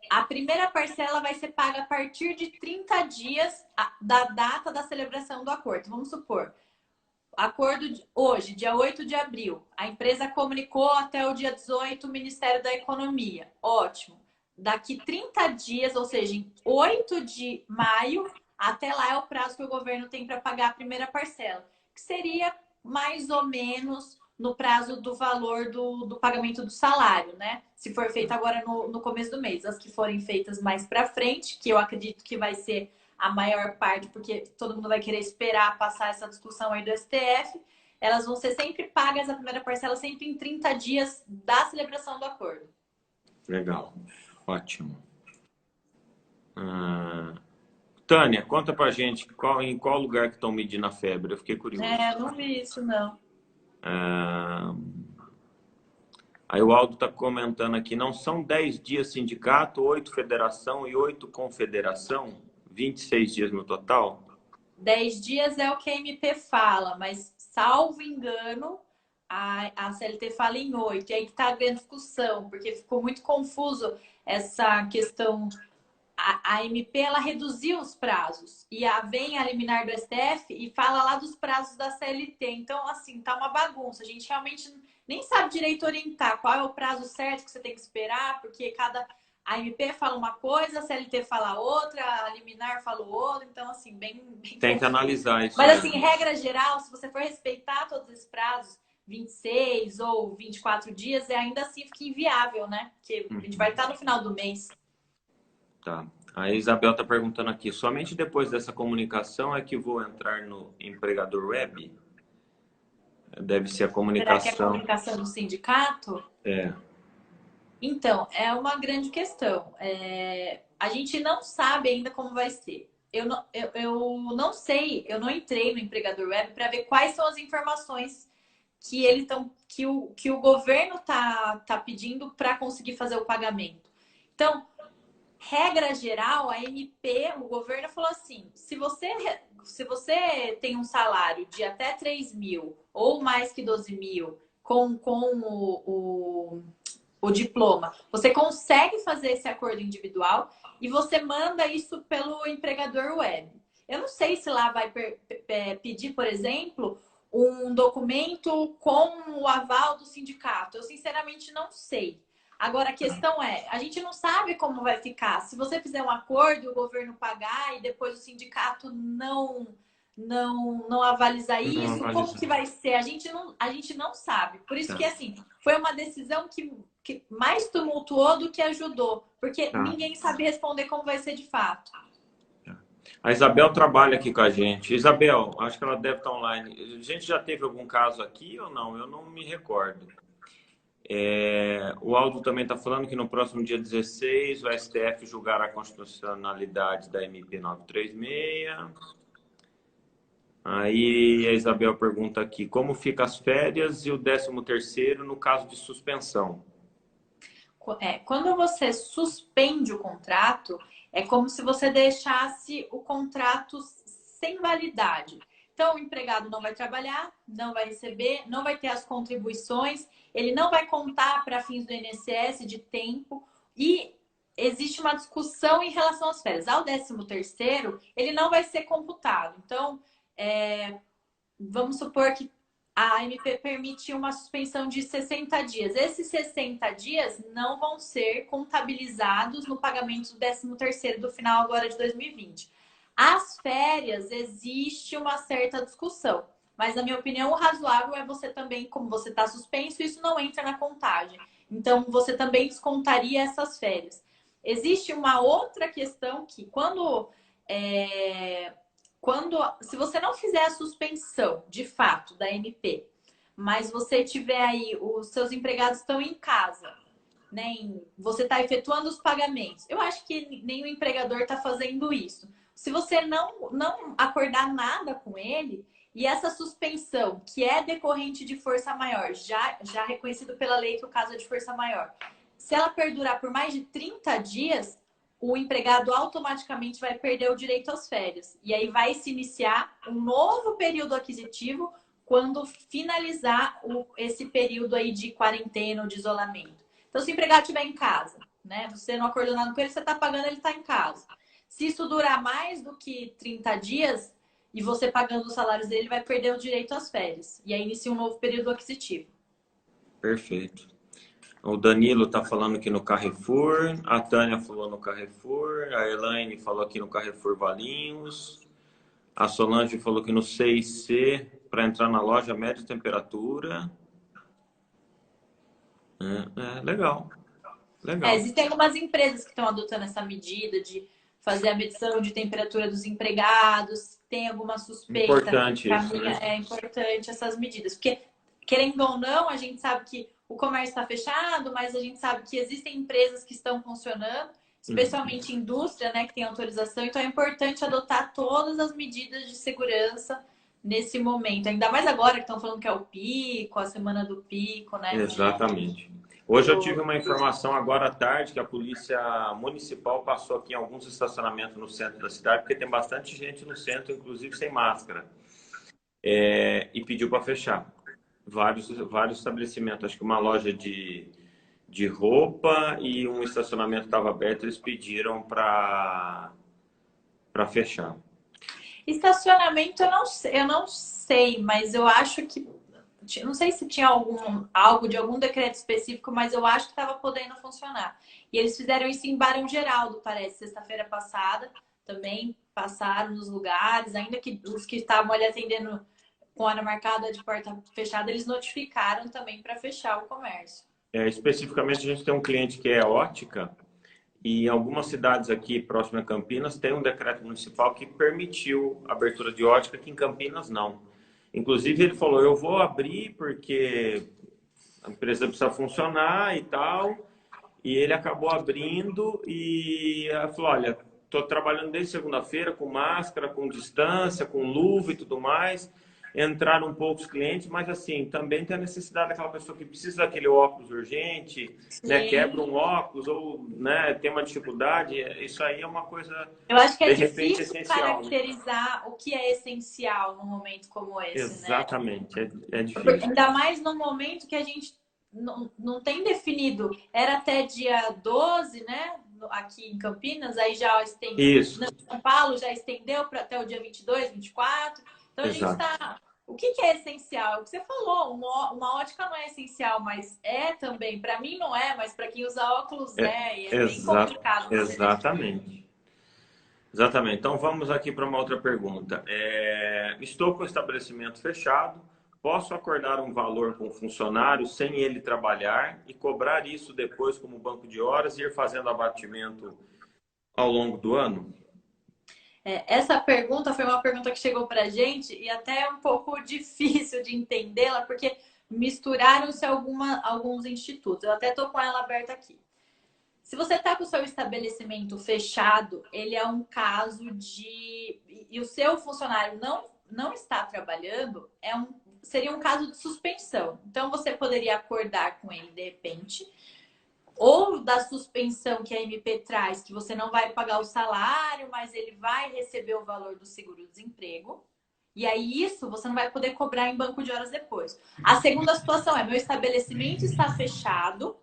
a primeira parcela vai ser paga a partir de 30 dias da data da celebração do acordo. Vamos supor, acordo hoje, dia 8 de abril. A empresa comunicou até o dia 18 o Ministério da Economia. Ótimo. Daqui 30 dias, ou seja, em 8 de maio, até lá é o prazo que o governo tem para pagar a primeira parcela, que seria mais ou menos no prazo do valor do pagamento do salário, né? Se for feito agora no começo do mês. As que forem feitas mais para frente, que eu acredito que vai ser a maior parte, porque todo mundo vai querer esperar passar essa discussão aí do STF, elas vão ser sempre pagas, a primeira parcela sempre em 30 dias da celebração do acordo. Legal, ótimo. Tânia, conta pra gente em qual lugar que estão medindo a febre, eu fiquei curioso. Não vi isso não. Aí o Aldo está comentando aqui, não são 10 dias sindicato, 8 federação e 8 confederação? 26 dias no total? 10 dias é o que a MP fala, mas, salvo engano, a CLT fala em 8. E aí que está a grande discussão, porque ficou muito confuso essa questão. A MP ela reduziu os prazos e vem a liminar do STF e fala lá dos prazos da CLT. Então, assim, tá uma bagunça. A gente realmente nem sabe direito orientar qual é o prazo certo que você tem que esperar, porque a MP fala uma coisa, a CLT fala outra, a liminar fala outra. Então, assim, bem Tem que confuso. analisar isso Mas, aí. assim, regra geral, se você for respeitar todos esses prazos, 26 ou 24 dias, ainda assim fica inviável, né? Porque a gente vai estar no final do mês. Tá. A Isabel está perguntando aqui, somente depois dessa comunicação é que vou entrar no empregador web? Deve ser a Será que é a comunicação. comunicação do sindicato? É. Então, é uma grande questão. A gente não sabe ainda como vai ser. Eu não sei, eu não entrei no empregador web para ver quais são as informações que o governo tá pedindo para conseguir fazer o pagamento. Então, regra geral, a MP, o governo falou assim: se você tem um salário de até 3 mil ou mais que 12 mil com o diploma, você consegue fazer esse acordo individual e você manda isso pelo empregador web. Eu não sei se lá vai pedir, por exemplo, um documento com o aval do sindicato. Eu sinceramente não sei. Agora, a questão é, a gente não sabe como vai ficar. Se você fizer um acordo e o governo pagar e depois o sindicato não avalizar Não isso, como avaliza. que vai ser? A gente não sabe. Por isso Tá. que, assim, foi uma decisão que mais tumultuou do que ajudou. Porque Tá. ninguém sabe responder como vai ser de fato. A Isabel trabalha aqui com a gente. Isabel, acho que ela deve estar online. A gente já teve algum caso aqui ou não? Eu não me recordo. O Aldo também está falando que no próximo dia 16 o STF julgará a constitucionalidade da MP 936. Aí a Isabel pergunta aqui, como fica as férias e o 13º no caso de suspensão? Quando você suspende o contrato, é como se você deixasse o contrato sem validade. Então, o empregado não vai trabalhar, não vai receber, não vai ter as contribuições, ele não vai contar para fins do INSS de tempo e existe uma discussão em relação às férias. Ao 13º, ele não vai ser computado. Então, vamos supor que a MP permite uma suspensão de 60 dias. Esses 60 dias não vão ser contabilizados no pagamento do 13º do final agora de 2020. As férias, existe uma certa discussão. Mas, na minha opinião, o razoável é você também, como você está suspenso, isso não entra na contagem. Então, você também descontaria essas férias. Existe uma outra questão que, se você não fizer a suspensão, de fato, da MP, mas você tiver aí, os seus empregados estão em casa, né? Você está efetuando os pagamentos. Eu acho que nenhum empregador está fazendo isso. Se você não acordar nada com ele, e essa suspensão, que é decorrente de força maior, já reconhecido pela lei que o caso é de força maior, se ela perdurar por mais de 30 dias, o empregado automaticamente vai perder o direito às férias. E aí vai se iniciar um novo período aquisitivo quando finalizar esse período aí de quarentena ou de isolamento. Então, se o empregado estiver em casa, né? Você não acordou nada com ele, você está pagando, ele está em casa. Se isso durar mais do que 30 dias e você pagando os salários dele, vai perder o direito às férias. E aí inicia um novo período aquisitivo. Perfeito. O Danilo está falando aqui no Carrefour, a Tânia falou no Carrefour, a Elaine falou aqui no Carrefour Valinhos, a Solange falou que no C&C para entrar na loja média temperatura. Legal. Existem algumas empresas que estão adotando essa medida de fazer a medição de temperatura dos empregados, tem alguma suspeita. Importante isso, né? É importante essas medidas, porque, querendo ou não, a gente sabe que o comércio está fechado, mas a gente sabe que existem empresas que estão funcionando, especialmente indústria, né, que tem autorização, então é importante adotar todas as medidas de segurança nesse momento, ainda mais agora que estão falando que é o pico, a semana do pico, né? Exatamente. Hoje eu tive uma informação agora à tarde que a Polícia Municipal passou aqui em alguns estacionamentos no centro da cidade, porque tem bastante gente no centro, inclusive sem máscara, e pediu para fechar. Vários estabelecimentos, acho que uma loja de roupa e um estacionamento estava aberto, eles pediram para fechar. Estacionamento eu não sei, mas eu acho que não sei se tinha algo de algum decreto específico, mas eu acho que estava podendo funcionar. E eles fizeram isso em Barão Geraldo, parece, sexta-feira passada. Também passaram nos lugares, ainda que os que estavam ali atendendo com hora marcada de porta fechada, eles notificaram também para fechar o comércio. Especificamente, a gente tem um cliente que é ótica, e em algumas cidades aqui próximas a Campinas tem um decreto municipal que permitiu a abertura de ótica, que em Campinas não. Inclusive, ele falou, eu vou abrir porque a empresa precisa funcionar e tal. E ele acabou abrindo e falou, olha, estou trabalhando desde segunda-feira com máscara, com distância, com luva e tudo mais. Entraram poucos clientes, mas assim, também tem a necessidade daquela pessoa que precisa daquele óculos urgente, né? Quebra Sim. um óculos ou, né, tem uma dificuldade. Isso aí é uma coisa, Eu acho que é de repente, difícil essencial, né? caracterizar o que é essencial num momento como esse, né? Exatamente, é Porque difícil. ainda mais no momento que a gente não tem definido. Era até dia 12, né? Aqui em Campinas, aí já estende. Isso, Em São Paulo já estendeu para até o dia 22, 24. Então a gente exato. está. O que é essencial? É o que você falou, uma ótica não é essencial, mas é também. Para mim não é, mas para quem usa óculos É, é. E é bem complicado você definir. exatamente. Exatamente. Então vamos aqui para uma outra pergunta. Estou com o estabelecimento fechado, posso acordar um valor com o funcionário sem ele trabalhar e cobrar isso depois como banco de horas e ir fazendo abatimento ao longo do ano? Essa pergunta foi uma pergunta que chegou para a gente e até é um pouco difícil de entendê-la, porque misturaram-se alguns institutos. Eu até estou com ela aberta aqui. Se você está com o seu estabelecimento fechado, ele é um caso de. E o seu funcionário não está trabalhando, seria um caso de suspensão. Então, você poderia acordar com ele de repente ou da suspensão que a MP traz, que você não vai pagar o salário, mas ele vai receber o valor do seguro-desemprego. E aí, isso você não vai poder cobrar em banco de horas depois. A segunda situação é: meu estabelecimento está fechado,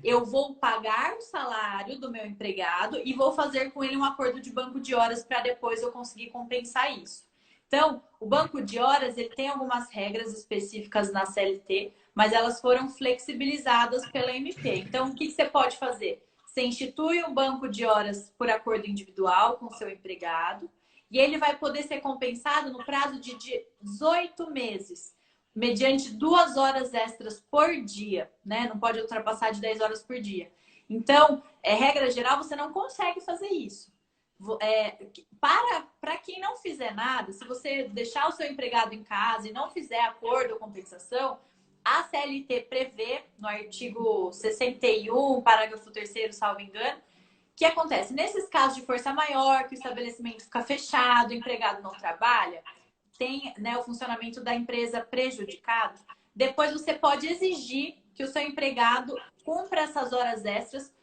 eu vou pagar o salário do meu empregado e vou fazer com ele um acordo de banco de horas para depois eu conseguir compensar isso. Então, o banco de horas ele tem algumas regras específicas na CLT, mas elas foram flexibilizadas pela MP. Então, o que você pode fazer? Você institui um banco de horas por acordo individual com o seu empregado e ele vai poder ser compensado no prazo de 18 meses, mediante 2 horas extras por dia, né? Não pode ultrapassar de 10 horas por dia. Então, regra geral, você não consegue fazer isso. Para quem não fizer nada, se você deixar o seu empregado em casa e não fizer acordo ou compensação, a CLT prevê, no artigo 61, parágrafo 3º, salvo engano, que acontece nesses casos de força maior, que o estabelecimento fica fechado, o empregado não trabalha, tem, né, o funcionamento da empresa prejudicado, depois você pode exigir que o seu empregado cumpra essas horas extras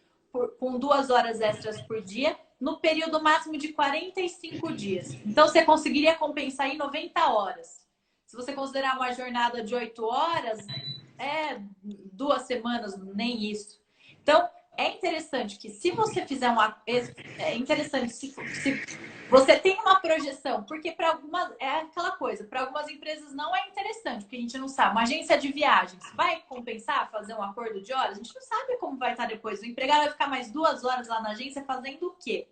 com 2 horas extras por dia no período máximo de 45 dias. Então, você conseguiria compensar em 90 horas. Se você considerar uma jornada de 8 horas, 2 semanas, nem isso. Então, é interessante que se você fizer uma... É interessante se você tem uma projeção, porque para algumas... É aquela coisa, para algumas empresas não é interessante, porque a gente não sabe. Uma agência de viagens vai compensar fazer um acordo de horas? A gente não sabe como vai estar depois. O empregado vai ficar mais 2 horas lá na agência fazendo o quê?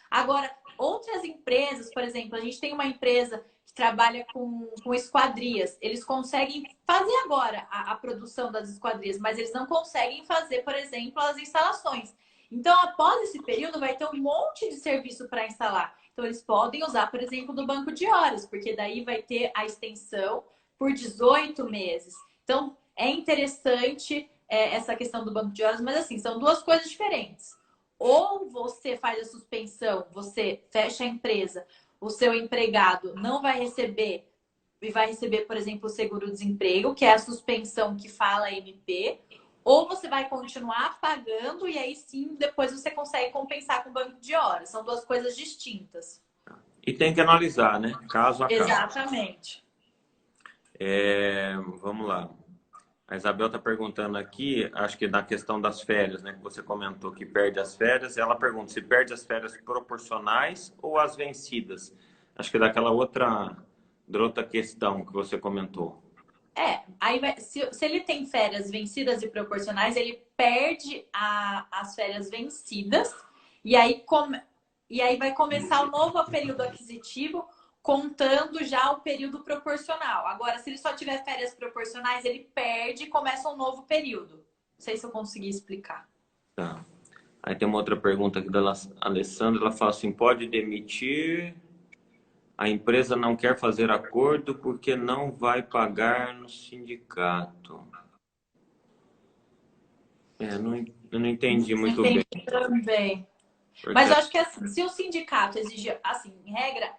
Agora, outras empresas, por exemplo, a gente tem uma empresa que trabalha com esquadrias. Eles conseguem fazer agora a produção das esquadrias, mas eles não conseguem fazer, por exemplo, as instalações. Então, após esse período, vai ter um monte de serviço para instalar. Então, eles podem usar, por exemplo, do banco de horas, porque daí vai ter a extensão por 18 meses. Então, é interessante essa questão do banco de horas, mas assim, são duas coisas diferentes. Ou você faz a suspensão, você fecha a empresa, o seu empregado não vai receber e vai receber, por exemplo, o seguro-desemprego, que é a suspensão que fala a MP, ou você vai continuar pagando e aí sim, depois você consegue compensar com o banco de horas. São duas coisas distintas. E tem que analisar, né? Caso a caso. Exatamente. Vamos lá. A Isabel está perguntando aqui, acho que na questão das férias, né? Que você comentou que perde as férias. Ela pergunta se perde as férias proporcionais ou as vencidas. Acho que daquela outra questão que você comentou. Aí se ele tem férias vencidas e proporcionais, ele perde as férias vencidas e aí vai começar o novo período aquisitivo contando já o período proporcional. Agora, se ele só tiver férias proporcionais, ele perde e começa um novo período. Não sei se eu consegui explicar. Tá. Aí tem uma outra pergunta aqui da Alessandra. Ela fala assim: pode demitir? A empresa não quer fazer acordo porque não vai pagar no sindicato. Eu não entendi muito bem. Entendi também. Mas Porque eu acho que assim, se o sindicato exigir, assim, em regra,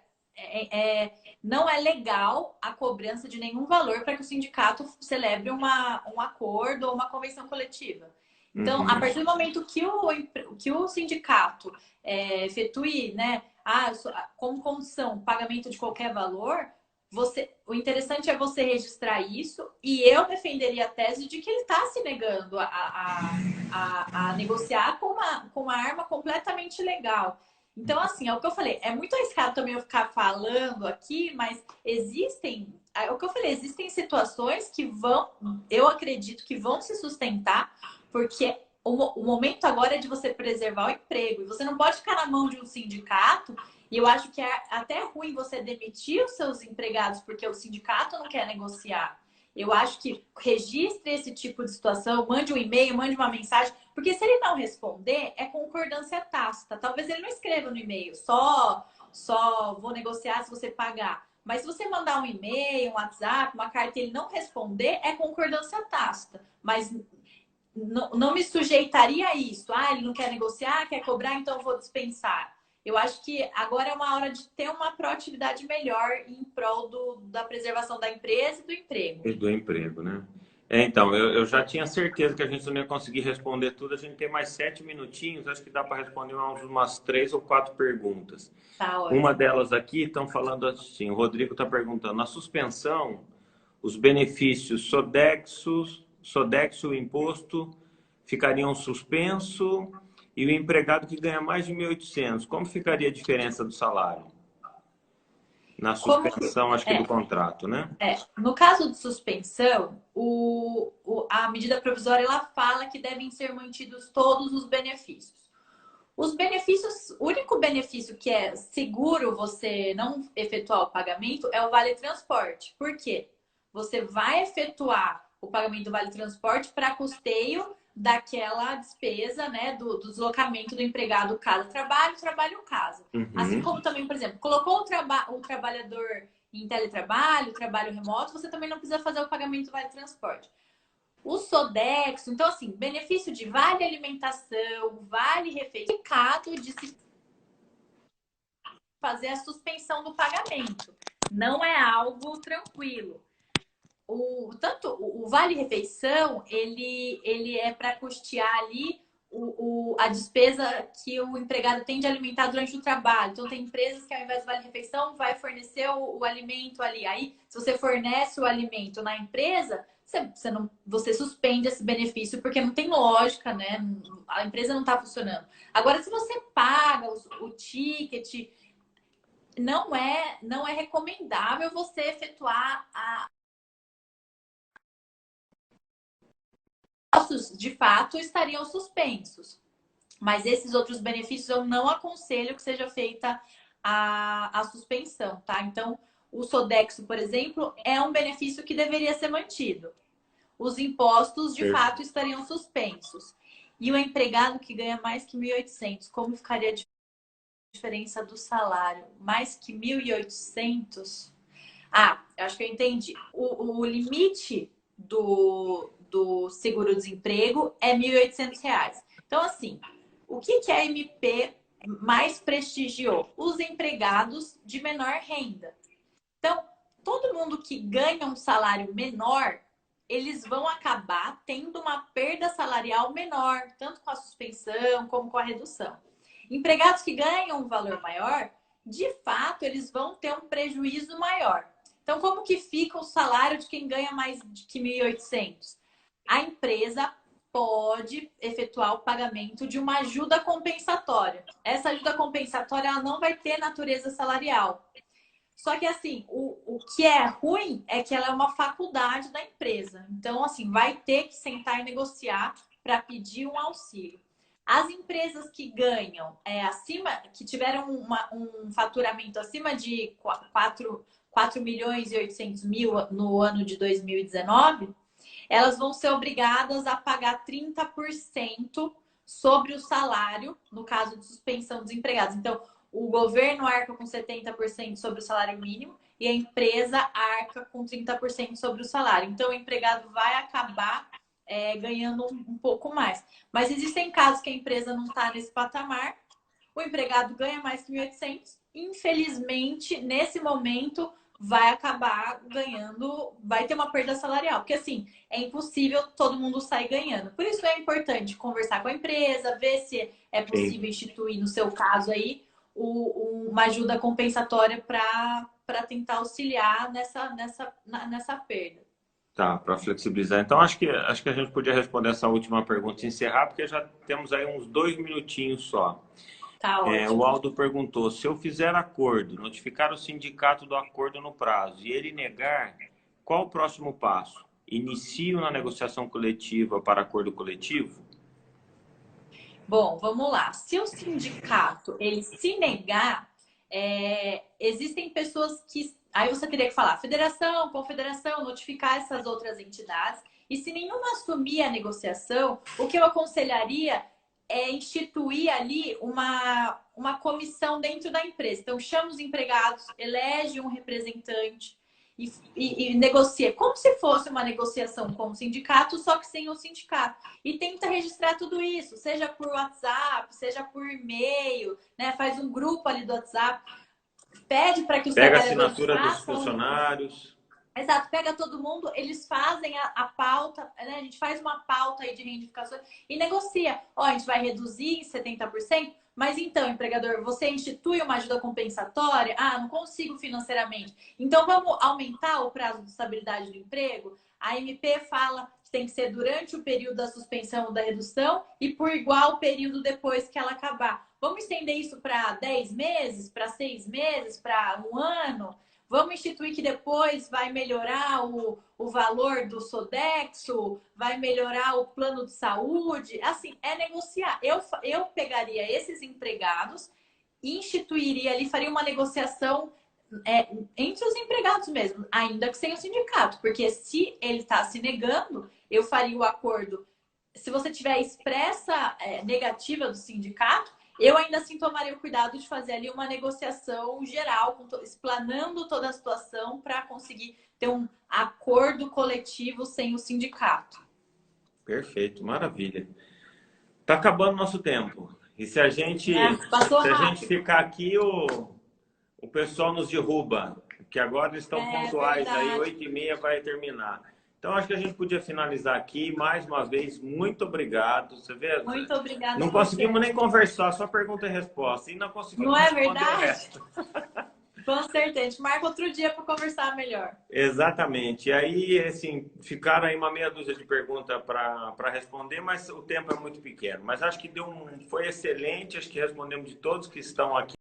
não é legal a cobrança de nenhum valor para que o sindicato celebre um acordo ou uma convenção coletiva. Então, a partir do momento que o sindicato efetue, né, como condição, pagamento de qualquer valor, o interessante é você registrar isso e eu defenderia a tese de que ele está se negando a negociar com uma arma completamente legal. Então, assim, é o que eu falei, é muito arriscado também eu ficar falando aqui, mas é o que eu falei, existem situações que eu acredito que vão se sustentar, porque o momento agora é de você preservar o emprego, e você não pode ficar na mão de um sindicato, e eu acho que é até ruim você demitir os seus empregados porque o sindicato não quer negociar. Eu acho que registre esse tipo de situação, mande um e-mail, mande uma mensagem, porque se ele não responder, é concordância tácita. Talvez ele não escreva no e-mail, só vou negociar se você pagar. Mas se você mandar um e-mail, um WhatsApp, uma carta e ele não responder, é concordância tácita. Mas não me sujeitaria a isso. Ele não quer negociar, quer cobrar, então eu vou dispensar. Eu acho que agora é uma hora de ter uma proatividade melhor em prol da preservação da empresa e do emprego. E do emprego, né? Então, eu já tinha certeza que a gente não ia conseguir responder tudo. A gente tem mais 7 minutinhos, acho que dá para responder umas 3 ou 4 perguntas. Tá Uma ótimo. delas aqui estão falando assim, o Rodrigo está perguntando, na suspensão, os benefícios Sodexo, imposto, ficariam suspenso e o empregado que ganha mais de 1.800, como ficaria a diferença do salário? Na suspensão, acho que do contrato, né? No caso de suspensão, a medida provisória ela fala que devem ser mantidos todos os benefícios. Os benefícios, o único benefício que é seguro você não efetuar o pagamento é o vale transporte. Por quê? Você vai efetuar o pagamento do vale transporte para custeio daquela despesa, né, do deslocamento do empregado casa trabalho casa. Assim como também, por exemplo, colocou o trabalhador em teletrabalho, trabalho remoto, você também não precisa fazer o pagamento do vale transporte. O Sodexo, então assim, benefício de vale alimentação, vale refeição, de se fazer a suspensão do pagamento. Não é algo tranquilo. Tanto o vale refeição, ele é para custear ali a despesa que o empregado tem de alimentar durante o trabalho. Então, tem empresas que, ao invés do vale-refeição, vai fornecer o alimento ali. Aí, se você fornece o alimento na empresa, você suspende esse benefício, porque não tem lógica, né? A empresa não está funcionando. Agora, se você paga o ticket, não é recomendável você efetuar de fato estariam suspensos. Mas esses outros benefícios eu não aconselho que seja feita a suspensão, tá? Então, o Sodexo, por exemplo, é um benefício que deveria ser mantido. Os impostos, de fato, estariam suspensos. E o empregado que ganha mais que 1.800, como ficaria a diferença do salário? Mais que 1.800? Acho que eu entendi. O limite do seguro-desemprego é R$ 1.800. Então, assim, o que a MP mais prestigiou? Os empregados de menor renda. Então, todo mundo que ganha um salário menor, eles vão acabar tendo uma perda salarial menor, tanto com a suspensão como com a redução. Empregados que ganham um valor maior, de fato, eles vão ter um prejuízo maior. Então, como que fica o salário de quem ganha mais que 1.800? A empresa pode efetuar o pagamento de uma ajuda compensatória. Essa ajuda compensatória ela não vai ter natureza salarial. Só que, assim, o que é ruim é que ela é uma faculdade da empresa. Então, assim, vai ter que sentar e negociar para pedir um auxílio. As empresas que ganham acima, que tiveram um faturamento acima de 4 milhões e 800 mil no ano de 2019, elas vão ser obrigadas a pagar 30% sobre o salário, no caso de suspensão dos empregados. Então, o governo arca com 70% sobre o salário mínimo e a empresa arca com 30% sobre o salário. Então, o empregado vai acabar ganhando um pouco mais. Mas existem casos que a empresa não está nesse patamar, o empregado ganha mais que 1.800, infelizmente, nesse momento, vai acabar ganhando, vai ter uma perda salarial. Porque, assim, é impossível todo mundo sair ganhando. Por isso é importante conversar com a empresa, ver se é possível instituir, no seu caso aí, uma ajuda compensatória para tentar auxiliar nessa perda. Tá, para flexibilizar. Então, acho que a gente podia responder essa última pergunta e encerrar, porque já temos aí uns 2 minutinhos só. Tá ótimo. O Aldo perguntou, se eu fizer acordo, notificar o sindicato do acordo no prazo e ele negar, qual o próximo passo? Inicio na negociação coletiva para acordo coletivo? Bom, vamos lá. Se o sindicato ele se negar, existem pessoas que... Aí você teria que falar federação, confederação, notificar essas outras entidades. E se nenhuma assumir a negociação, o que eu aconselharia é instituir ali uma comissão dentro da empresa. Então, chama os empregados, elege um representante e negocia. Como se fosse uma negociação com o sindicato, só que sem o sindicato. E tenta registrar tudo isso, seja por WhatsApp, seja por e-mail, né? Faz um grupo ali do WhatsApp. Pede para que os Pega a trabalhadores assinatura dos façam... funcionários. Exato, pega todo mundo, eles fazem a pauta, né? A gente faz uma pauta aí de reivindicações e negocia. Ó, a gente vai reduzir em 70%, mas então, empregador, você institui uma ajuda compensatória? Ah, não consigo financeiramente. Então, vamos aumentar o prazo de estabilidade do emprego? A MP fala que tem que ser durante o período da suspensão ou da redução e por igual período depois que ela acabar. Vamos estender isso para 10 meses, para 6 meses, para um ano? Vamos instituir que depois vai melhorar o valor do Sodexo, vai melhorar o plano de saúde. Assim, é negociar. Eu pegaria esses empregados, instituiria ali, faria uma negociação entre os empregados mesmo, ainda que sem o sindicato. Porque se ele está se negando, eu faria o acordo. Se você tiver expressa negativa do sindicato, eu ainda assim tomaria o cuidado de fazer ali uma negociação geral, explanando toda a situação para conseguir ter um acordo coletivo sem o sindicato. Perfeito, maravilha. Tá acabando nosso tempo. E se a gente, Passou se a rápido. gente ficar aqui, o pessoal nos derruba, porque agora eles estão pontuais aí, Verdade. 8h30 vai terminar. Então, acho que a gente podia finalizar aqui. Mais uma vez, muito obrigado. Você vê? Muito obrigada. Não conseguimos nem conversar, só pergunta e resposta. E não conseguimos Não é responder o verdade? resto. Com certeza. A gente marca outro dia para conversar melhor. Exatamente. E aí, assim, ficaram aí uma meia dúzia de perguntas para responder, mas o tempo é muito pequeno. Mas acho que foi excelente, acho que respondemos de todos que estão aqui.